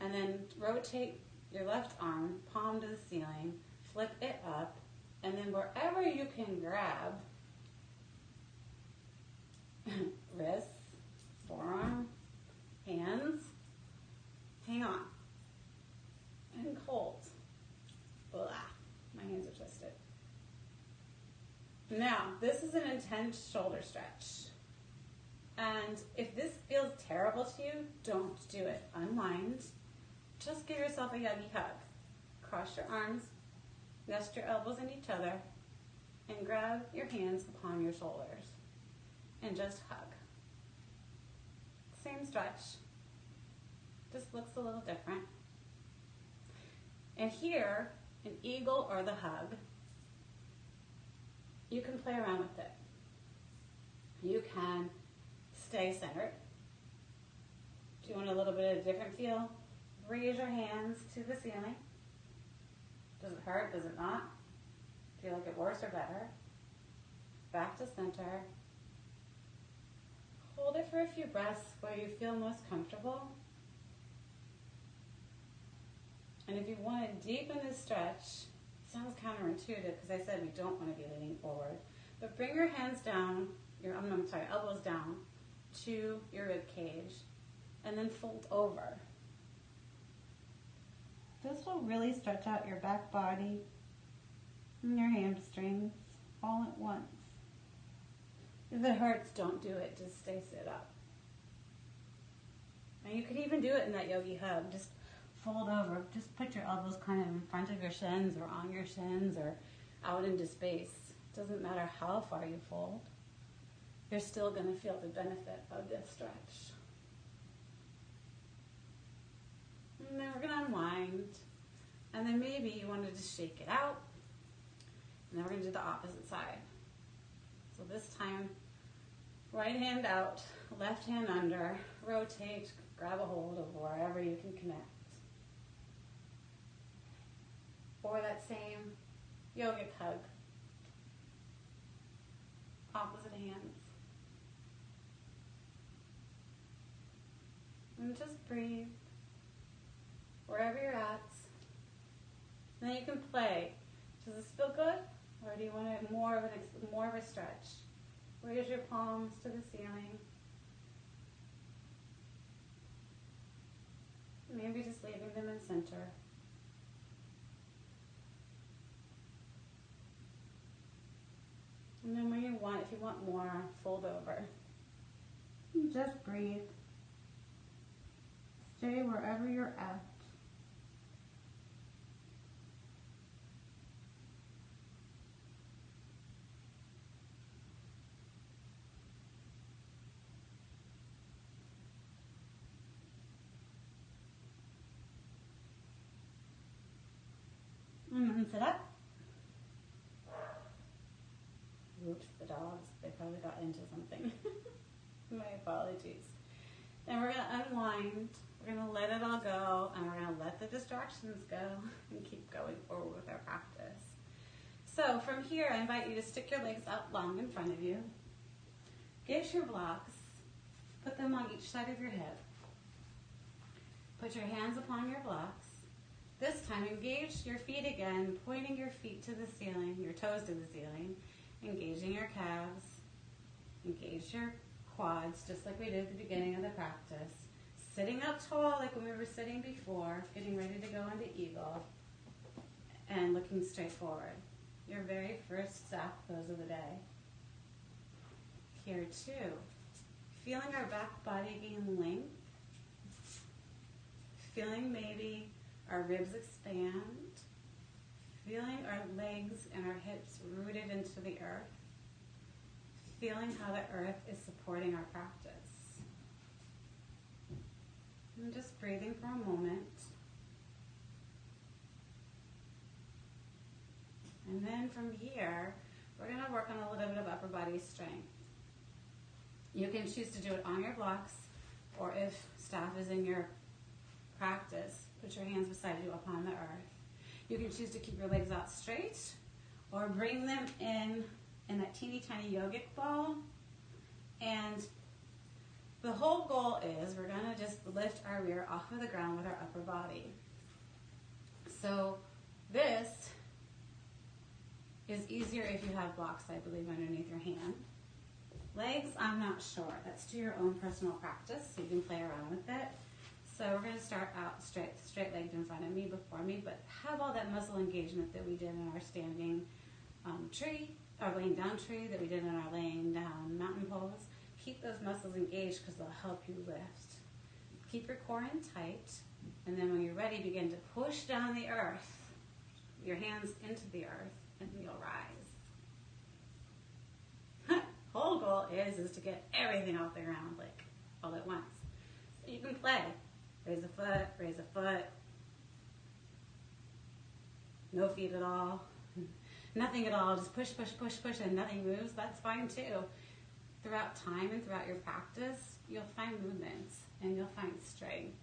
and then rotate your left arm, palm to the ceiling, flip it up, and then wherever you can grab, wrists, forearm, hands, hang on, and hold. Blah, my hands are twisted. Now, this is an intense shoulder stretch. And if this feels terrible to you, don't do it. Unwind. Just give yourself a Yagi hug. Cross your arms, nest your elbows in each other, and grab your hands upon your shoulders and just hug. Same stretch, just looks a little different. And here, an eagle or the hug, you can play around with it. You can stay centered. Do you want a little bit of a different feel? Raise your hands to the ceiling. Does it hurt? Does it not? Do you like it worse or better? Back to center. Hold it for a few breaths where you feel most comfortable. And if you want to deepen this stretch, it sounds counterintuitive because I said we don't want to be leaning forward, but bring your hands down, elbows down to your rib cage, and then fold over. This will really stretch out your back body and your hamstrings all at once. If it hurts, don't do it. Just stay sit up. And you could even do it in that yogi hug. Just fold over. Just put your elbows kind of in front of your shins or on your shins or out into space. It doesn't matter how far you fold. You're still going to feel the benefit of this stretch. And then we're going to unwind. And then maybe you wanted to shake it out. And then we're going to do the opposite side. So this time, right hand out, left hand under, rotate, grab a hold of wherever you can connect. Or that same yogic hug. Opposite hands. And just breathe. Wherever you're at. Then you can play. Does this feel good? Or do you want it more of a stretch? Raise your palms to the ceiling. Maybe just leaving them in center. And then when you want, if you want more, fold over. And just breathe. Stay wherever you're at. And then sit up. Oops, the dogs, they probably got into something. My apologies. Then we're going to unwind. We're going to let it all go, and we're going to let the distractions go and keep going forward with our practice. So from here, I invite you to stick your legs out long in front of you. Get your blocks. Put them on each side of your hip. Put your hands upon your blocks. This time, engage your feet again, pointing your feet to the ceiling, your toes to the ceiling, engaging your calves, engage your quads, just like we did at the beginning of the practice. Sitting up tall like when we were sitting before, getting ready to go into eagle, and looking straight forward. Your very first staff pose of the day. Here too, feeling our back body gain length, feeling maybe our ribs expand, feeling our legs and our hips rooted into the earth, feeling how the earth is supporting our practice. And just breathing for a moment. And then from here, we're going to work on a little bit of upper body strength. You can choose to do it on your blocks, or if staff is in your practice, put your hands beside you upon the earth. You can choose to keep your legs out straight, or bring them in that teeny tiny yogic ball. And the whole goal is we're going to just lift our rear off of the ground with our upper body. So this is easier if you have blocks, I believe, underneath your hand. Legs, I'm not sure. That's to your own personal practice, so you can play around with it. So we're going to start out straight-legged in front of me, before me, but have all that muscle engagement that we did in our standing tree, or laying down tree, that we did in our laying down mountain pose. Keep those muscles engaged because they'll help you lift. Keep your core in tight, and then when you're ready, begin to push down the earth, your hands into the earth, and you'll rise. whole goal is to get everything off the ground, like, all at once. So you can play. Raise a foot. No feet at all. Nothing at all. Just push, and nothing moves. That's fine too. Throughout time and throughout your practice, you'll find movements and you'll find strength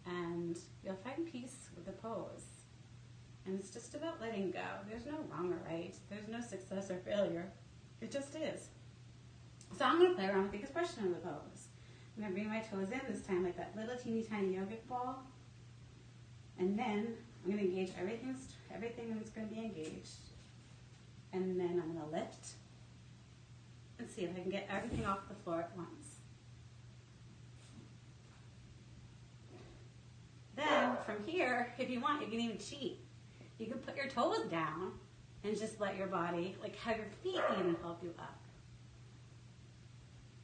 and you'll find peace with the pose. And it's just about letting go. There's no wrong or right. There's no success or failure. It just is. So I'm going to play around with the expression of the pose. I'm going to bring my toes in this time like that little teeny tiny yogic ball. And then I'm going to engage everything that's going to be engaged. And then I'm going to lift and see if I can get everything off the floor at once. Then from here, if you want, you can even cheat. You can put your toes down and just let your body, like have your feet even help you up.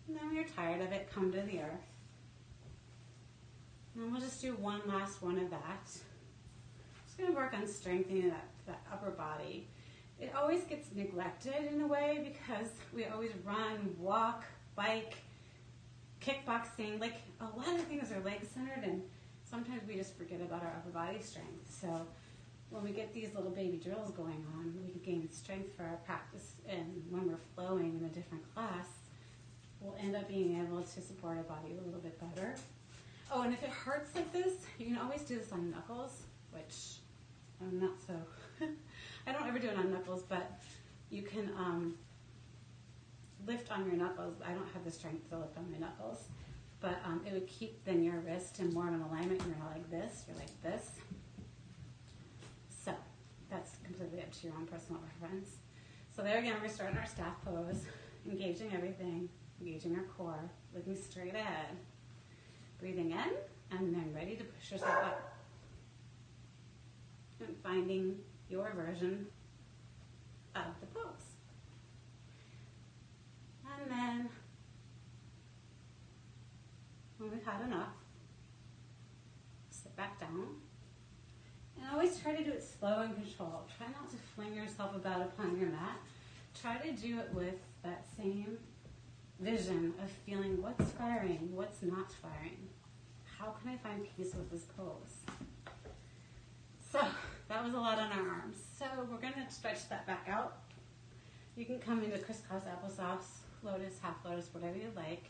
And then when you're tired of it, come to the earth. And we'll just do one last one of that. Just going to work on strengthening that upper body. It always gets neglected in a way because we always run, walk, bike, kickboxing. Like a lot of things are leg centered and sometimes we just forget about our upper body strength. So when we get these little baby drills going on, we can gain strength for our practice. And when we're flowing in a different class, we'll end up being able to support our body a little bit better. Oh, and if it hurts like this, you can always do this on knuckles, which I'm not so... I don't ever do it on knuckles, but you can lift on your knuckles. I don't have the strength to lift on my knuckles, but it would keep then your wrist in more of an alignment. You're not like this, you're like this. So that's completely up to your own personal preference. So there again, we're starting our staff pose, engaging everything, engaging our core, looking straight ahead, breathing in, and then ready to push yourself up. And finding your version of the pose. And then, when we've had enough, sit back down. And always try to do it slow and controlled. Try not to fling yourself about upon your mat. Try to do it with that same vision of feeling what's firing, what's not firing. How can I find peace with this pose? So, that was a lot on our arms. So we're going to stretch that back out. You can come into crisscross applesauce, lotus, half lotus, whatever you like.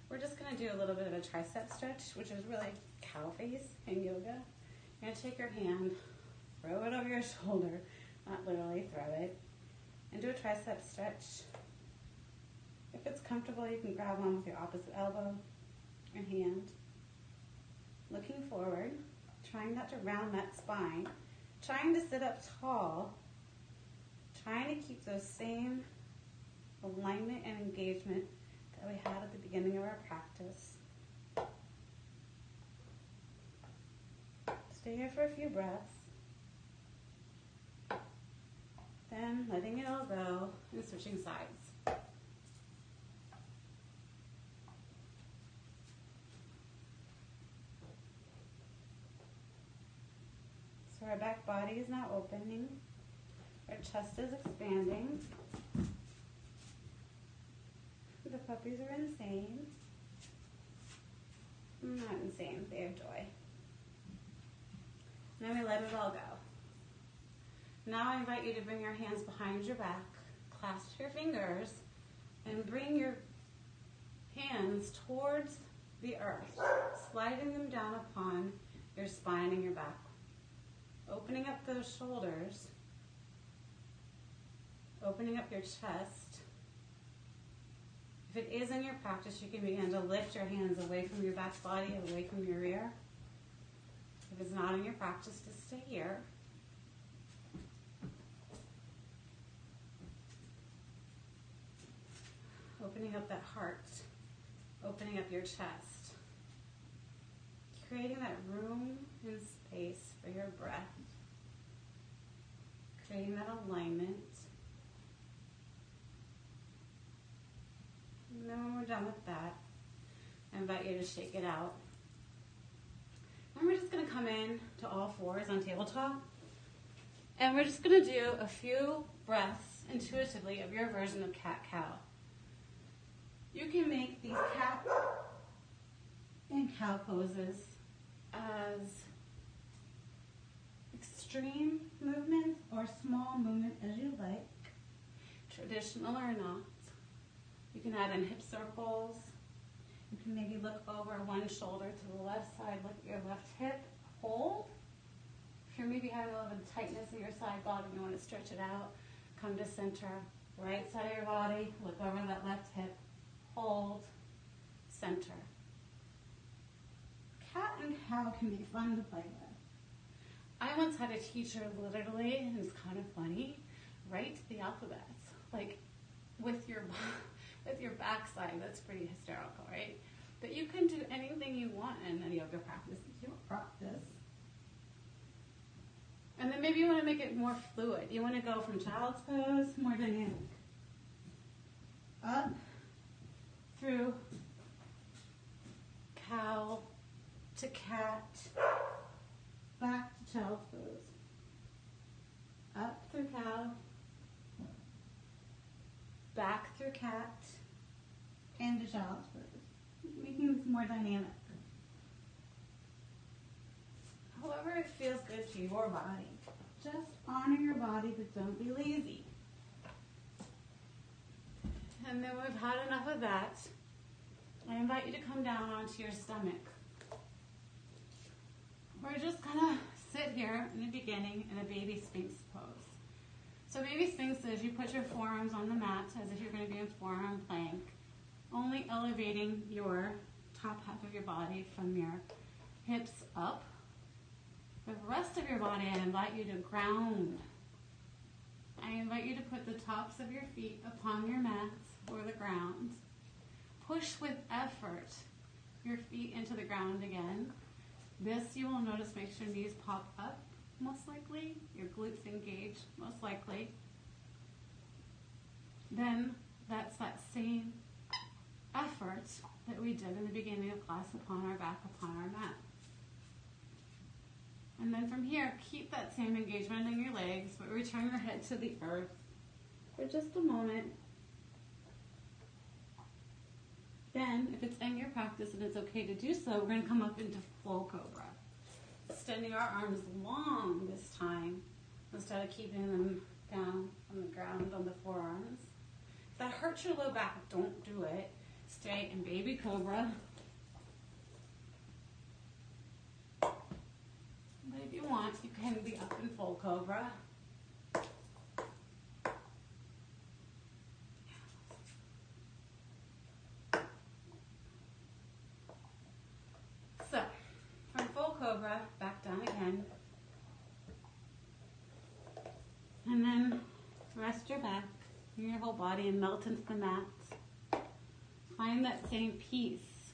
We're just going to do a little bit of a tricep stretch, which is really cow face in yoga. You're going to take your hand, throw it over your shoulder, not literally throw it, and do a tricep stretch. If it's comfortable, you can grab on with your opposite elbow, your hand, looking forward, trying not to round that spine, trying to sit up tall, trying to keep those same alignment and engagement that we had at the beginning of our practice. Stay here for a few breaths. Then letting it all go and switching sides. So our back body is now opening. Our chest is expanding. The puppies are insane. Not insane, they have joy. And then we let it all go. Now I invite you to bring your hands behind your back, clasp your fingers, and bring your hands towards the earth, sliding them down upon your spine and your back. Opening up those shoulders, opening up your chest. If it is in your practice, you can begin to lift your hands away from your back body, away from your rear. If it's not in your practice, just stay here. Opening up that heart, opening up your chest, creating that room and space for your breath, creating that alignment. And then when we're done with that, I invite you to shake it out. And we're just going to come in to all fours on tabletop. And we're just going to do a few breaths intuitively of your version of cat-cow. You can make these cat and cow poses as extreme movements or small movement as you like, traditional or not. You can add in hip circles. You can maybe look over one shoulder to the left side, look at your left hip, hold. If you're maybe having a little bit of tightness in your side body, you want to stretch it out, come to center, right side of your body, look over that left hip, hold, center. Cat and cow can be fun to play with. I once had a teacher literally, and it's kind of funny, write the alphabets, like with your backside. That's pretty hysterical, right? But you can do anything you want in a yoga practice if you practice. And then maybe you want to make it more fluid. You want to go from child's pose, more dynamic. Up, through, cow to cat, back to child's pose. Up through cow, back through cat, into child's pose. Making this more dynamic. However it feels good to your body. Just honor your body, but don't be lazy. And then we've had enough of that. I invite you to come down onto your stomach. We're just gonna sit here in the beginning in a baby sphinx pose. So baby sphinx is you put your forearms on the mat as if you're gonna be in forearm plank, only elevating your top half of your body from your hips up. The rest of your body, I invite you to ground. I invite you to put the tops of your feet upon your mats or the ground. Push with effort your feet into the ground again. This, you will notice, makes your knees pop up, most likely. Your glutes engage, most likely. Then, that's that same effort that we did in the beginning of class upon our back, upon our mat. And then from here, keep that same engagement in your legs, but return your head to the earth for just a moment. Then, if it's in your practice and it's okay to do so, we're going to come up into full cobra. Extending our arms long this time, instead of keeping them down on the ground on the forearms. If that hurts your low back, don't do it. Stay in baby cobra. But if you want, you can be up in full cobra. So, from full cobra, back down again. And then rest your back, your whole body, and melt into the mat. Find that same peace.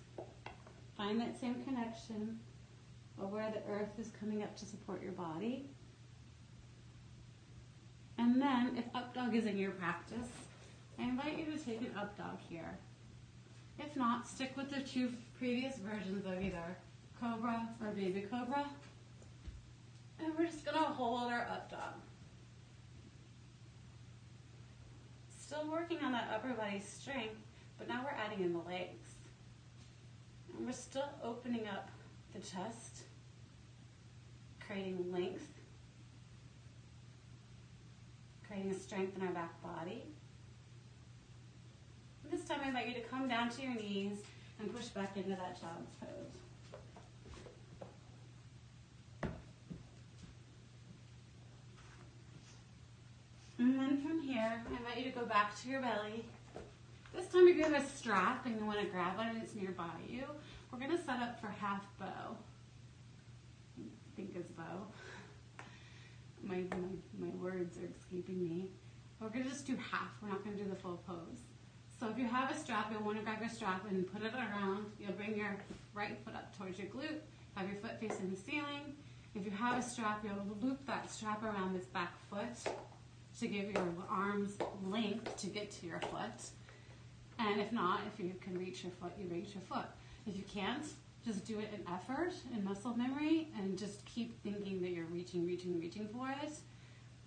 Find that same connection of where the earth is coming up to support your body. And then, if up dog is in your practice, I invite you to take an up dog here. If not, stick with the two previous versions of either cobra or baby cobra. And we're just gonna hold our up dog. Still working on that upper body strength, but now we're adding in the legs. And we're still opening up the chest, creating length, creating a strength in our back body. This time I invite you to come down to your knees and push back into that child's pose. And then from here, I invite you to go back to your belly. This time if you have a strap and you want to grab it and it's nearby you, we're going to set up for half bow. Think it's bow. My words are escaping me. We're going to just do half. We're not going to do the full pose. So if you have a strap, you'll want to grab your strap and put it around. You'll bring your right foot up towards your glute. Have your foot facing the ceiling. If you have a strap, you'll loop that strap around this back foot to give your arms length to get to your foot. And if not, if you can reach your foot, you reach your foot. If you can't, just do it in effort and muscle memory and just keep thinking that you're reaching for it.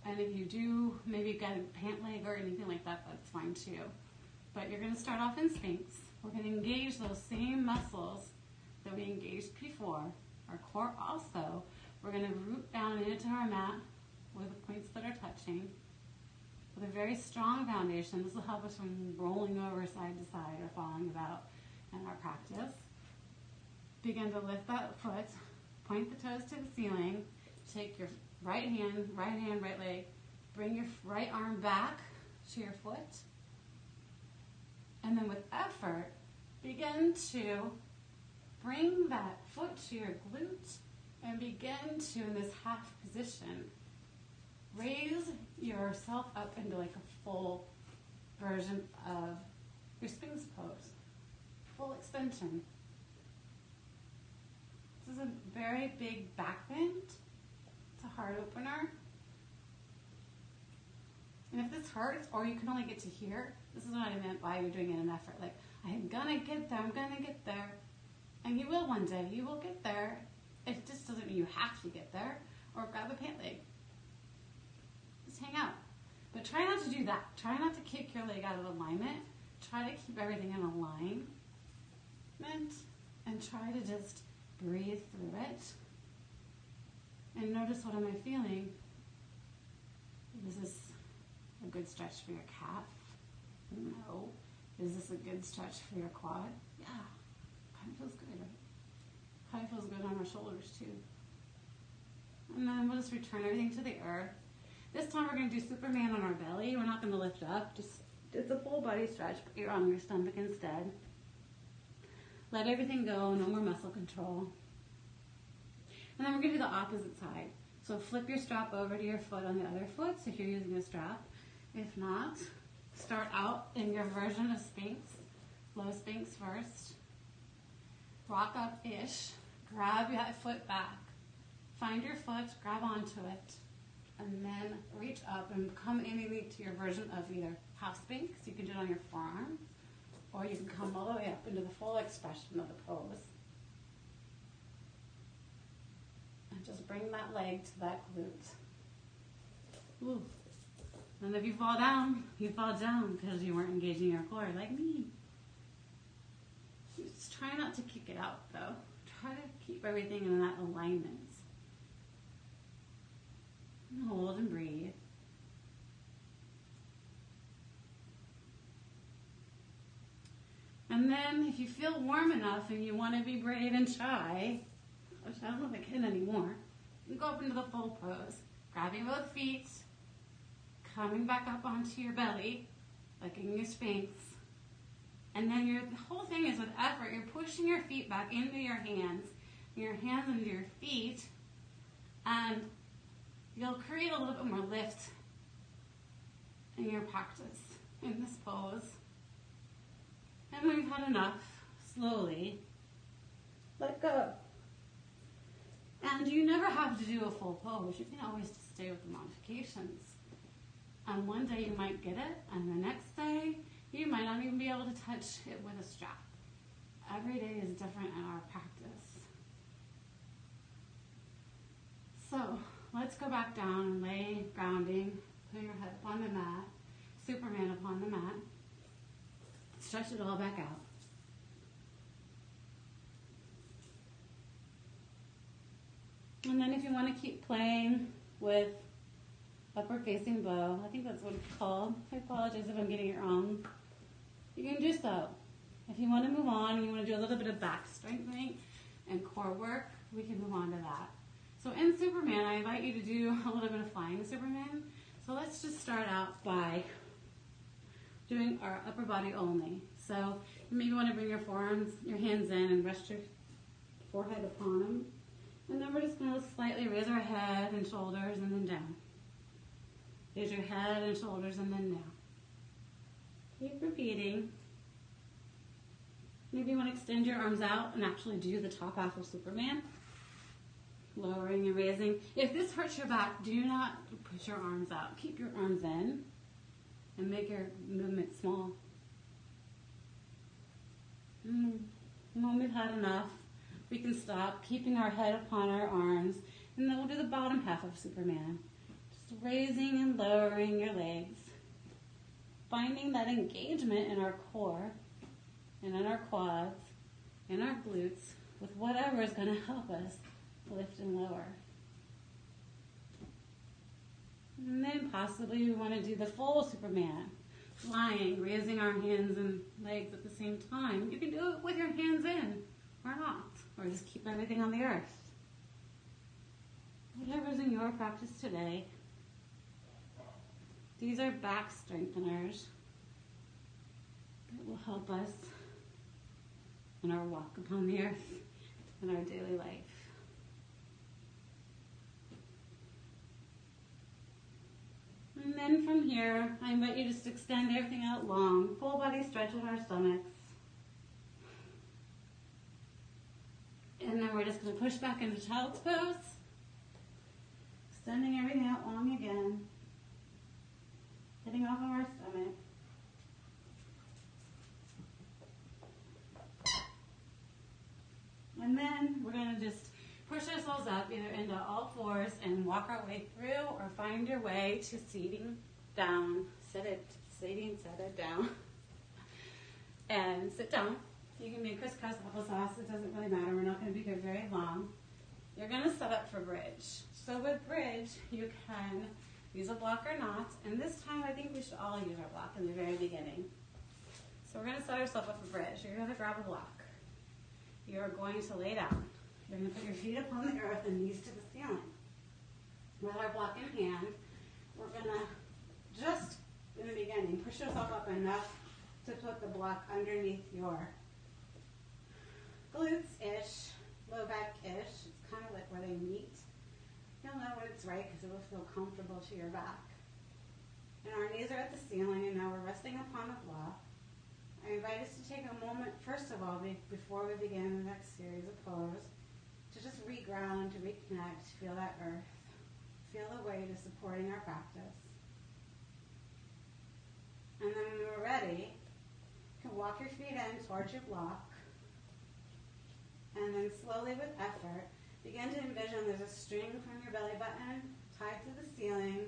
And if you do maybe get a pant leg or anything like that, that's fine too. but you're going to start off in Sphinx. We're going to engage those same muscles that we engaged before, our core also. We're going to root down into our mat with the points that are touching. With a very strong foundation, this will help us from rolling over side to side or falling about in our practice. Begin to lift that foot, point the toes to the ceiling, take your right hand, right leg, bring your right arm back to your foot, and then with effort, begin to bring that foot to your glute and begin to, in this half position, raise yourself up into like a full version of your Sphinx pose, full extension. This is a very big back bend. It's a heart opener. And if this hurts, or you can only get to here, this is what I meant by you're doing it in effort. Like, I'm gonna get there, I'm gonna get there. And you will one day, you will get there. It just doesn't mean you have to get there, or grab a pant leg. Just hang out. But try not to do that. Try not to kick your leg out of alignment. Try to keep everything in alignment. And try to just breathe through it. And notice, what am I feeling? Is this a good stretch for your calf? No. Is this a good stretch for your quad? Yeah. Kind of feels good, right? Kind of feels good on our shoulders too. And then we'll just return everything to the earth. This time we're going to do Superman on our belly. We're not going to lift up. Just, it's a full body stretch, but you're on your stomach instead. Let everything go, no more muscle control. And then we're going to do the opposite side. So flip your strap over to your foot on the other foot, so if you're using a strap. If not, start out in your version of Sphinx. Low Sphinx first. Rock up-ish. Grab that foot back. Find your foot, grab onto it, and then reach up and come immediately to your version of either half Sphinx. You can do it on your forearm, or you can come all the way up into the full expression of the pose. And just bring that leg to that glute. Ooh. And if you fall down because you weren't engaging your core, like me. Just try not to kick it out, though. Try to keep everything in that alignment. And hold and breathe. And then if you feel warm enough and you want to be brave and shy, which I don't know if I can anymore, you go up into the full pose. Grabbing both feet, coming back up onto your belly, like in your Sphinx. And then the whole thing is with effort. You're pushing your feet back into your hands into your feet, and you'll create a little bit more lift in your practice in this pose. And when you've had enough, slowly let go. And you never have to do a full pose. You can always just stay with the modifications. And one day you might get it, and the next day you might not even be able to touch it with a strap. Every day is different in our practice. So let's go back down and lay grounding. Put your head upon the mat. Superman upon the mat. Stretch it all back out. And then if you want to keep playing with upward facing bow, I think that's what it's called. I apologize if I'm getting it wrong. You can do so. If you want to move on and you want to do a little bit of back strengthening and core work, we can move on to that. So in Superman, I invite you to do a little bit of flying Superman. So let's just start out by doing our upper body only. So you maybe want to bring your forearms, your hands in, and rest your forehead upon them. And then we're just going to slightly raise our head and shoulders and then down. Raise your head and shoulders and then down. Keep repeating. Maybe you want to extend your arms out and actually do the top half of Superman. Lowering and raising. If this hurts your back, do not push your arms out. Keep your arms in and make your movement small. When we've had enough, we can stop, keeping our head upon our arms, and then we'll do the bottom half of Superman. Just raising and lowering your legs finding that engagement in our core and in our quads, in our glutes, with whatever is going to help us lift and lower. And then possibly we want to do the full Superman, flying, raising our hands and legs at the same time. You can do it with your hands in, or not, or just keep everything on the earth. Whatever's in your practice today. These are back strengtheners that will help us in our walk upon the earth, in our daily life. And then from here, I invite you to just extend everything out long. Full body stretch in our stomachs. And then we're just going to push back into child's pose. Extending everything out long again. Getting off of our stomach. And then we're going to just push ourselves up either into all fours and walk our way through, or find your way to seating down. Set it down. And sit down. You can make crisscross applesauce. It doesn't really matter. We're not going to be here very long. You're going to set up for bridge. So with bridge, you can use a block or not. And this time, I think we should all use our block in the very beginning. So we're going to set ourselves up for bridge. You're going to grab a block. You're going to lay down. You're going to put your feet upon the earth and knees to the ceiling. With our block in hand, we're going to just, in the beginning, push yourself up enough to put the block underneath your glutes-ish, low back-ish. It's kind of like where they meet. You'll know when it's right because it will feel comfortable to your back. And our knees are at the ceiling, and now we're resting upon a block. I invite us to take a moment, first of all, before we begin the next series of pose, to just reground, to reconnect, feel that earth, feel the weight of supporting our practice. And then when we're ready, you can walk your feet in towards your block, and then slowly with effort, begin to envision there's a string from your belly button tied to the ceiling,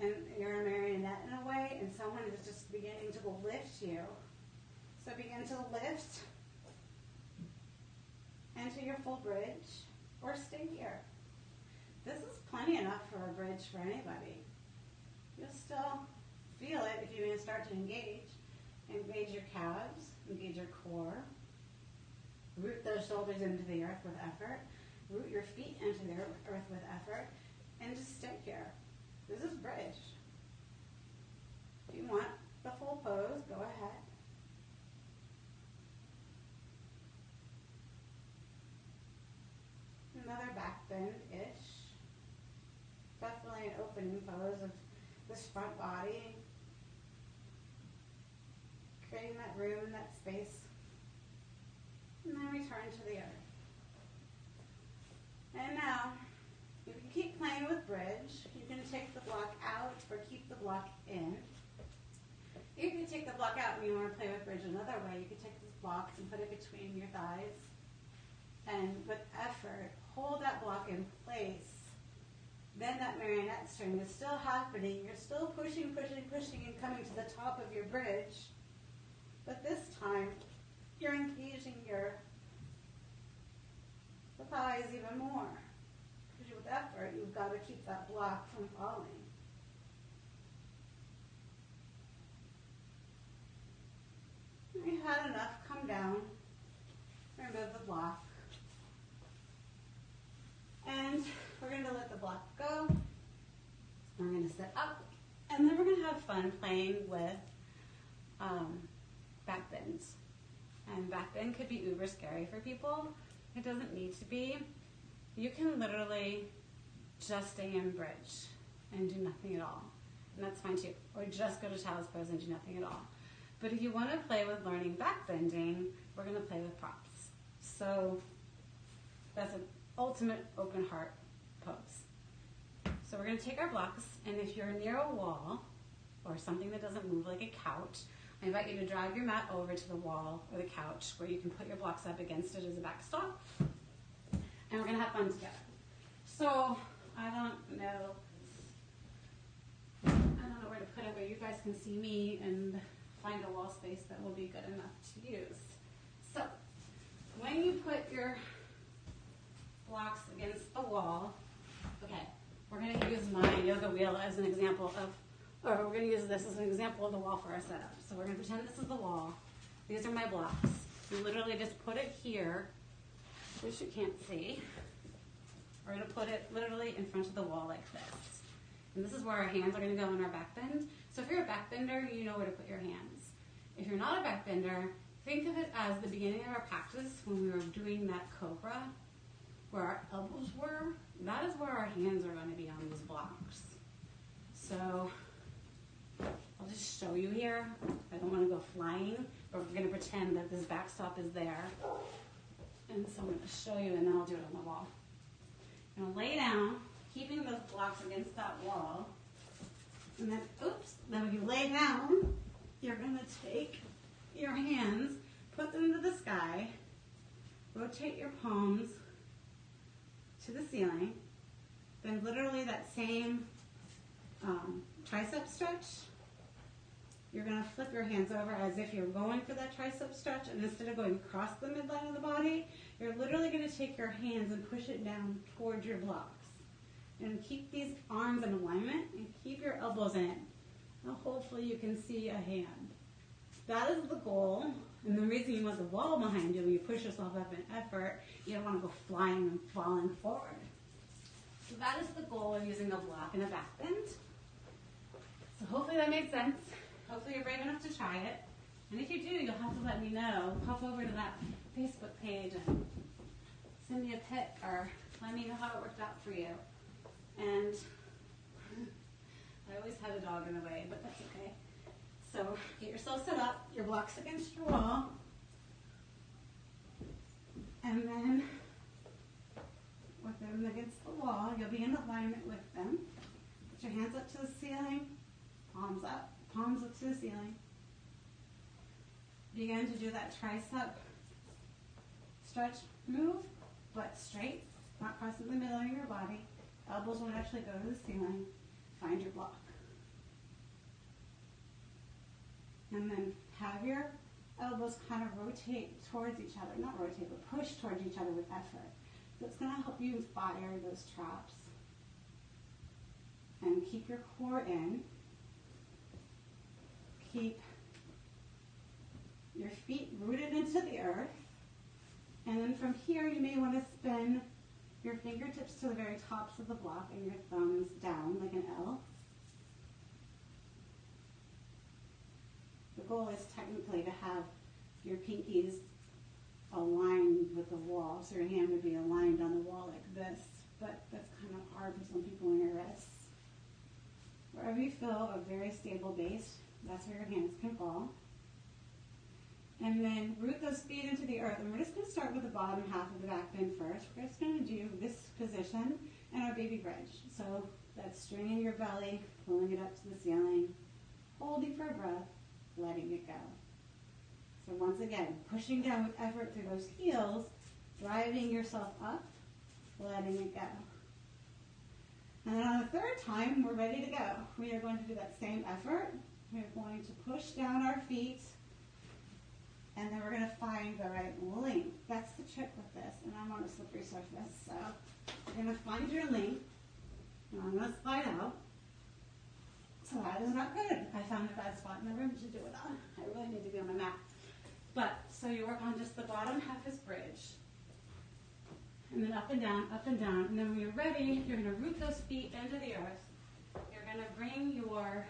and you're a marionette in a way, and someone is just beginning to lift you. So begin to lift into your full bridge, or stay here. This is plenty enough for a bridge for anybody. You'll still feel it if you're going to start to engage. Engage your calves, engage your core. Root those shoulders into the earth with effort. Root your feet into the earth with effort. And just stay here. This is bridge. If you want the full pose, go ahead. Another back bend-ish. Definitely an opening pose of this front body. Creating that room, that space. And then return to the earth. And now, you can keep playing with bridge. You can take the block out or keep the block in. You can take the block out and you want to play with bridge another way. You can take this block and put it between your thighs. And with effort, hold that block in place. Then that marionette string is still happening. You're still pushing, pushing, pushing, and coming to the top of your bridge. But this time, you're engaging the thighs even more. Because with effort, you've got to keep that block from falling. When you've had enough, come down, remove the block. And we're going to let the block go. We're going to sit up. And then we're going to have fun playing with back bends. And back bend could be uber scary for people. It doesn't need to be. You can literally just stay in bridge and do nothing at all. And that's fine too. Or just go to child's pose and do nothing at all. But if you want to play with learning back bending, we're going to play with props. So that's an ultimate open heart pose. So we're going to take our blocks, and if you're near a wall or something that doesn't move like a couch, I invite you to drag your mat over to the wall or the couch where you can put your blocks up against it as a backstop. And we're going to have fun together. So I don't know I don't know where to put it, but you guys can see me and find a wall space that will be good enough to use. So when you put your blocks against the wall, okay, we're going to use my yoga wheel as an example of, or we're going to use this as an example of the wall for our setup. So we're going to pretend this is the wall. These are my blocks. You literally just put it here, which you can't see. We're going to put it literally in front of the wall like this. And this is where our hands are going to go in our back bend. So if you're a back bender, you know where to put your hands. If you're not a back bender, think of it as the beginning of our practice when we were doing that cobra, where our elbows were. That is where our hands are going to be on these blocks. So I'll just show you here. I don't want to go flying, but we're going to pretend that this backstop is there. And so I'm going to show you, and then I'll do it on the wall. I'm going to lay down, keeping those blocks against that wall. And then, then when you lay down, you're going to take your hands, put them into the sky, rotate your palms to the ceiling. Then literally that same tricep stretch, you're going to flip your hands over as if you're going for that tricep stretch, and instead of going across the midline of the body, you're literally going to take your hands and push it down towards your blocks. And keep these arms in alignment and keep your elbows in. Now hopefully you can see a hand. That is the goal, and the reason you want the wall behind you when you push yourself up in effort, you don't want to go flying and falling forward. So that is the goal of using a block and a back bend. So hopefully that makes sense. Hopefully you're brave enough to try it. And if you do, you'll have to let me know. Hop over to that Facebook page and send me a pic or let me know how it worked out for you. And I always had a dog in the way, but that's okay. So get yourself set up, your blocks against your wall. And then with them against the wall, you'll be in alignment with them. Put your hands up to the ceiling, palms up to the ceiling. Begin to do that tricep stretch move, butt straight, not crossing the middle of your body. Elbows won't actually go to the ceiling. Find your block. And then have your elbows kind of rotate towards each other. Not rotate, but push towards each other with effort. That's going to help you fire those traps. And keep your core in. Keep your feet rooted into the earth. And then from here, you may want to spin your fingertips to the very tops of the block and your thumbs down like an L. The goal is technically to have your pinkies aligned with the wall, so your hand would be aligned on the wall like this, but that's kind of hard for some people in your wrists. Wherever you feel a very stable base, that's where your hands can fall. And then root those feet into the earth. And we're just going to start with the bottom half of the back bend first. We're just going to do this position and our baby bridge. So that's stringing your belly, pulling it up to the ceiling, holding for a breath, letting it go. So once again, pushing down with effort through those heels, driving yourself up, letting it go. And then on the third time, we're ready to go. We are going to do that same effort. We're going to push down our feet, and then we're going to find the right length. That's the trick with this, and I'm on a slippery surface. So you're going to find your length, and I'm going to slide out. So that is not good. I found a bad spot in the room to do it on. I really need to be on my mat. But, so you work on just the bottom half is bridge. And then up and down, and then when you're ready, you're going to root those feet into the earth. You're going to bring your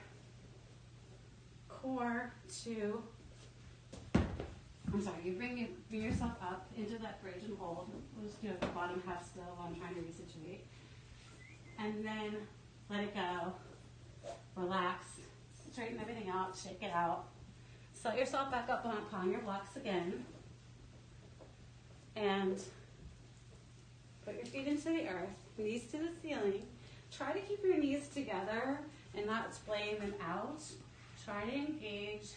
core to, you bring yourself up into that bridge and hold. We'll just do the bottom half still while I'm trying to resituate. And then let it go. Relax. Straighten everything out. Shake it out. Set yourself back up on your blocks again. And put your feet into the earth, knees to the ceiling. Try to keep your knees together and not splaying them out. Try to engage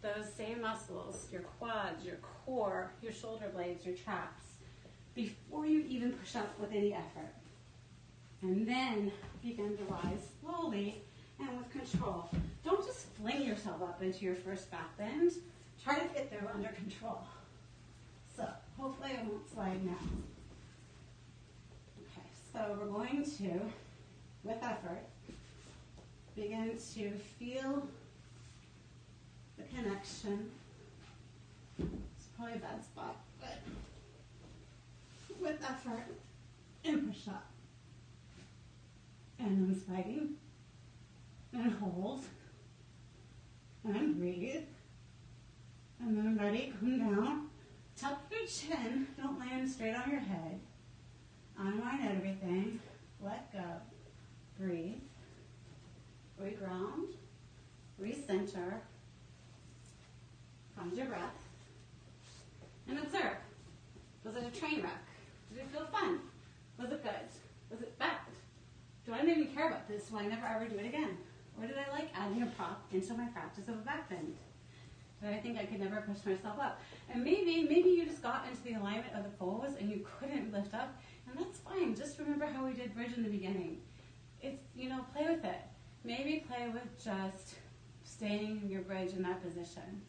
those same muscles, your quads, your core, your shoulder blades, your traps, before you even push up with any effort. And then begin to rise slowly and with control. Don't just fling yourself up into your first back bend. Try to get there under control. So hopefully I won't slide now. Okay, so we're going to, with effort, begin to feel the connection. It's probably a bad spot, but with effort, and push up. And then spiking, and hold, and breathe. And then ready, come down. Tuck your chin, don't land straight on your head. Unwind everything, let go. Breathe, reground, recenter, find your breath, and observe. Was it a train wreck? Did it feel fun? Was it good? Was it bad? Do I even care about this so I never ever do it again? Or did I like adding a prop into my practice of a back bend? Did I think I could never push myself up? And maybe you just got into the alignment of the pose and you couldn't lift up, and that's fine. Just remember how we did bridge in the beginning. It's, play with it. Maybe play with just staying in your bridge in that position.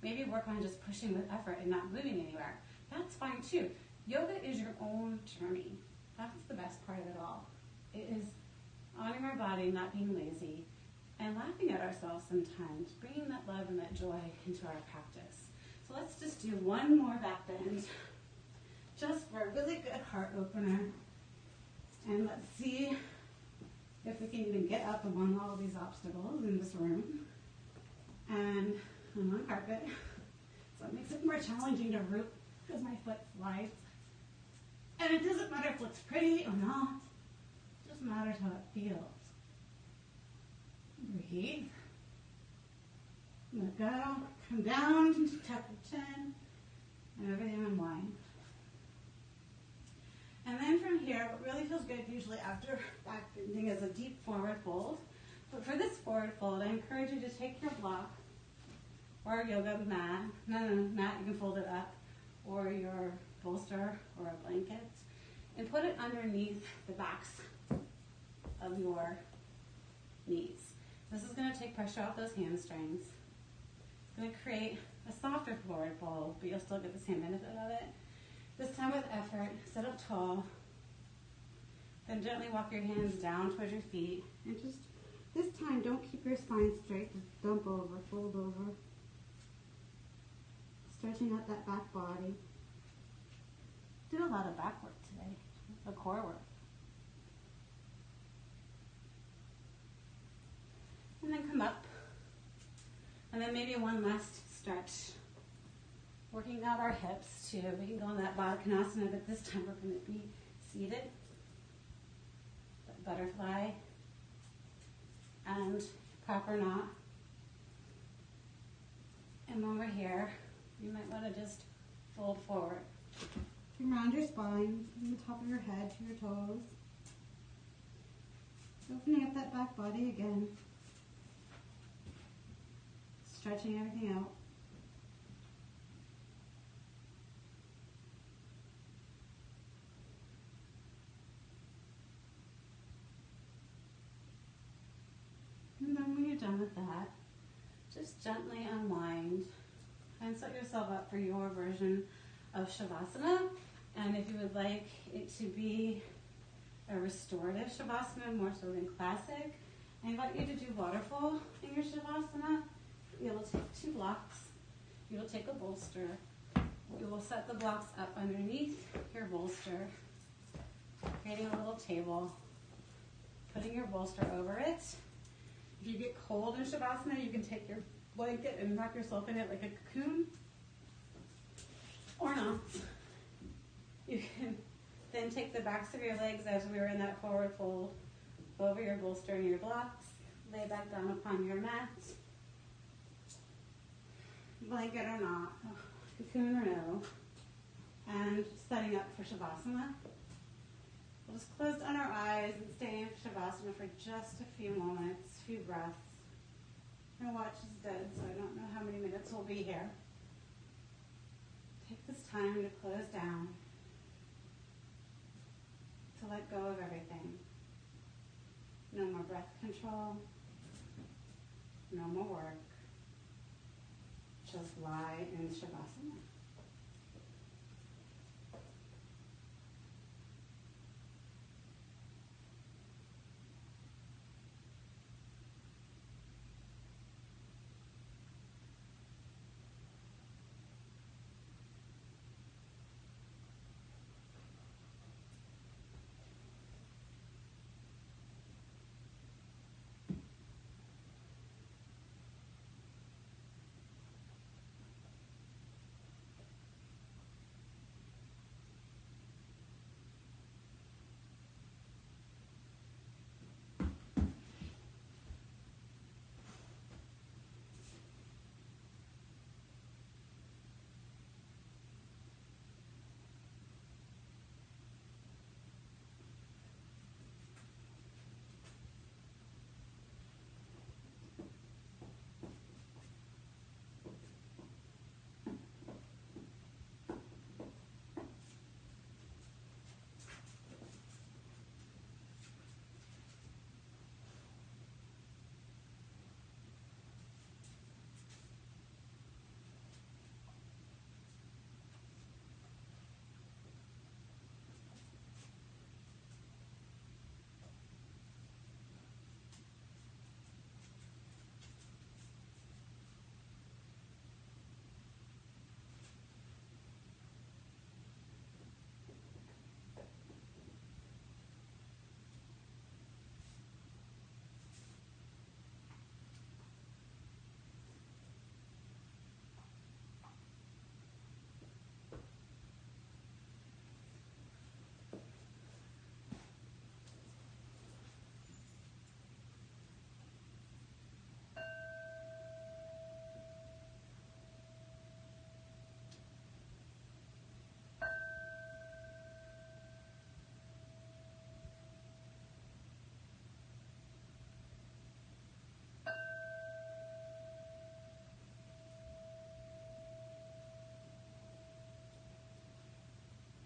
Maybe work on just pushing with effort and not moving anywhere. That's fine too. Yoga is your own journey. That's the best part of it all. It is honoring our body, not being lazy, and laughing at ourselves sometimes, bringing that love and that joy into our practice. So let's just do one more back bend, just for a really good heart opener. And let's see if we can even get up among all of these obstacles in this room. And I'm on carpet, so it makes it more challenging to root because my foot slides. And it doesn't matter if it looks pretty or not. It just matters how it feels. Breathe. Let go. Come down. Tuck your chin. And everything unwind. And then from here, what really feels good usually after back bending is a deep forward fold. But for this forward fold, I encourage you to take your block or a yoga mat. No, mat, you can fold it up. Or your bolster or a blanket. And put it underneath the backs of your knees. This is going to take pressure off those hamstrings. It's going to create a softer forward fold, but you'll still get the same benefit of it. This time with effort, sit up tall. Then gently walk your hands down towards your feet. And just, this time, don't keep your spine straight. Just dump over, fold over. Stretching out that back body. Did a lot of back work today, the core work. And then come up. And then maybe one last stretch. Working out our hips too. We can go in that Baddha Konasana, but this time we're going to be seated. Butterfly. And proper knot. And when we're here, you might want to just fold forward. Round your spine, from the top of your head to your toes. Opening up that back body again. Stretching everything out. And then when you're done with that, just gently unwind and set yourself up for your version of Shavasana. And if you would like it to be a restorative Shavasana, more so than classic, I invite you to do waterfall in your Shavasana. You will take 2 blocks. You will take a bolster. You will set the blocks up underneath your bolster, creating a little table, putting your bolster over it. If you get cold in Shavasana, you can take your blanket and wrap yourself in it like a cocoon, or not. You can then take the backs of your legs as we were in that forward fold over your bolster and your blocks. Lay back down upon your mat. Blanket or not, cocoon or no. And setting up for Shavasana. We'll just close down our eyes and stay in Shavasana for just a few moments, a few breaths. My watch is dead, so I don't know how many minutes we'll be here. Take this time to close down, to let go of everything. No more breath control. No more work. Just lie in Shavasana.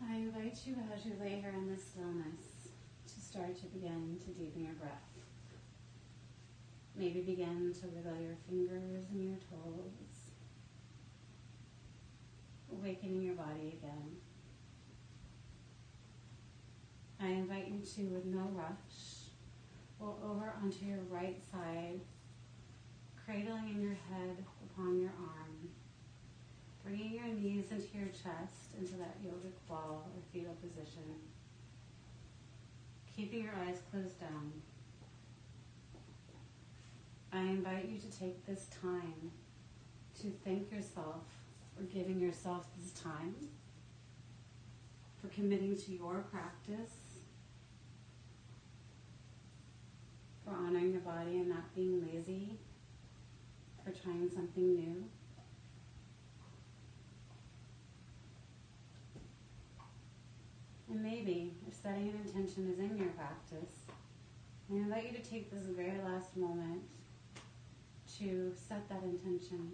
I invite you as you lay here in this stillness to start to begin to deepen your breath. Maybe begin to wiggle your fingers and your toes, awakening your body again. I invite you to, with no rush, roll over onto your right side, cradling in your head upon your arm, bringing your knees into your chest, into that yogic ball or fetal position, keeping your eyes closed down. I invite you to take this time to thank yourself for giving yourself this time, for committing to your practice, for honoring your body and not being lazy, for trying something new. And maybe, if setting an intention is in your practice, I invite you to take this very last moment to set that intention.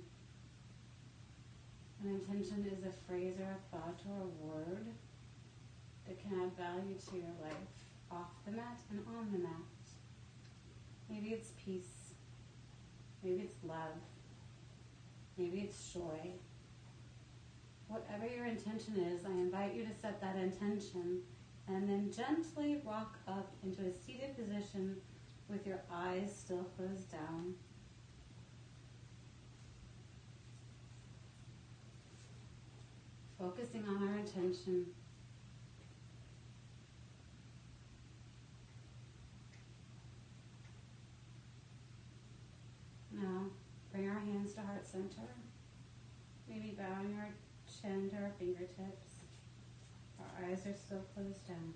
An intention is a phrase or a thought or a word that can add value to your life, off the mat and on the mat. Maybe it's peace. Maybe it's love. Maybe it's joy. Whatever your intention is, I invite you to set that intention and then gently rock up into a seated position with your eyes still closed down. Focusing on our intention. Now, bring our hands to heart center. Maybe bowing our chin to our fingertips. Our eyes are still closed down.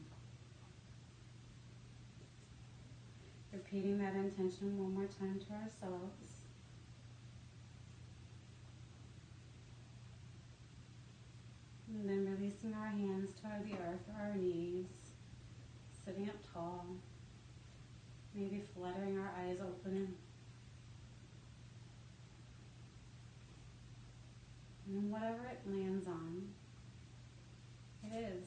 Repeating that intention one more time to ourselves. And then releasing our hands toward the earth or our knees, sitting up tall, maybe fluttering our eyes open. And whatever it lands on, it is.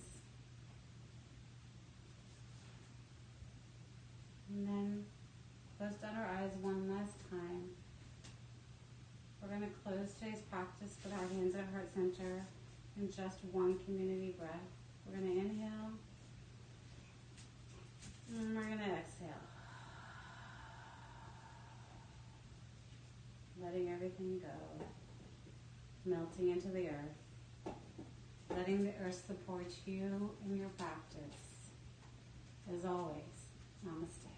And then heart center in just one community breath. We're going to inhale, and we're going to exhale. Letting everything go, melting into the earth, letting the earth support you in your practice. As always, namaste.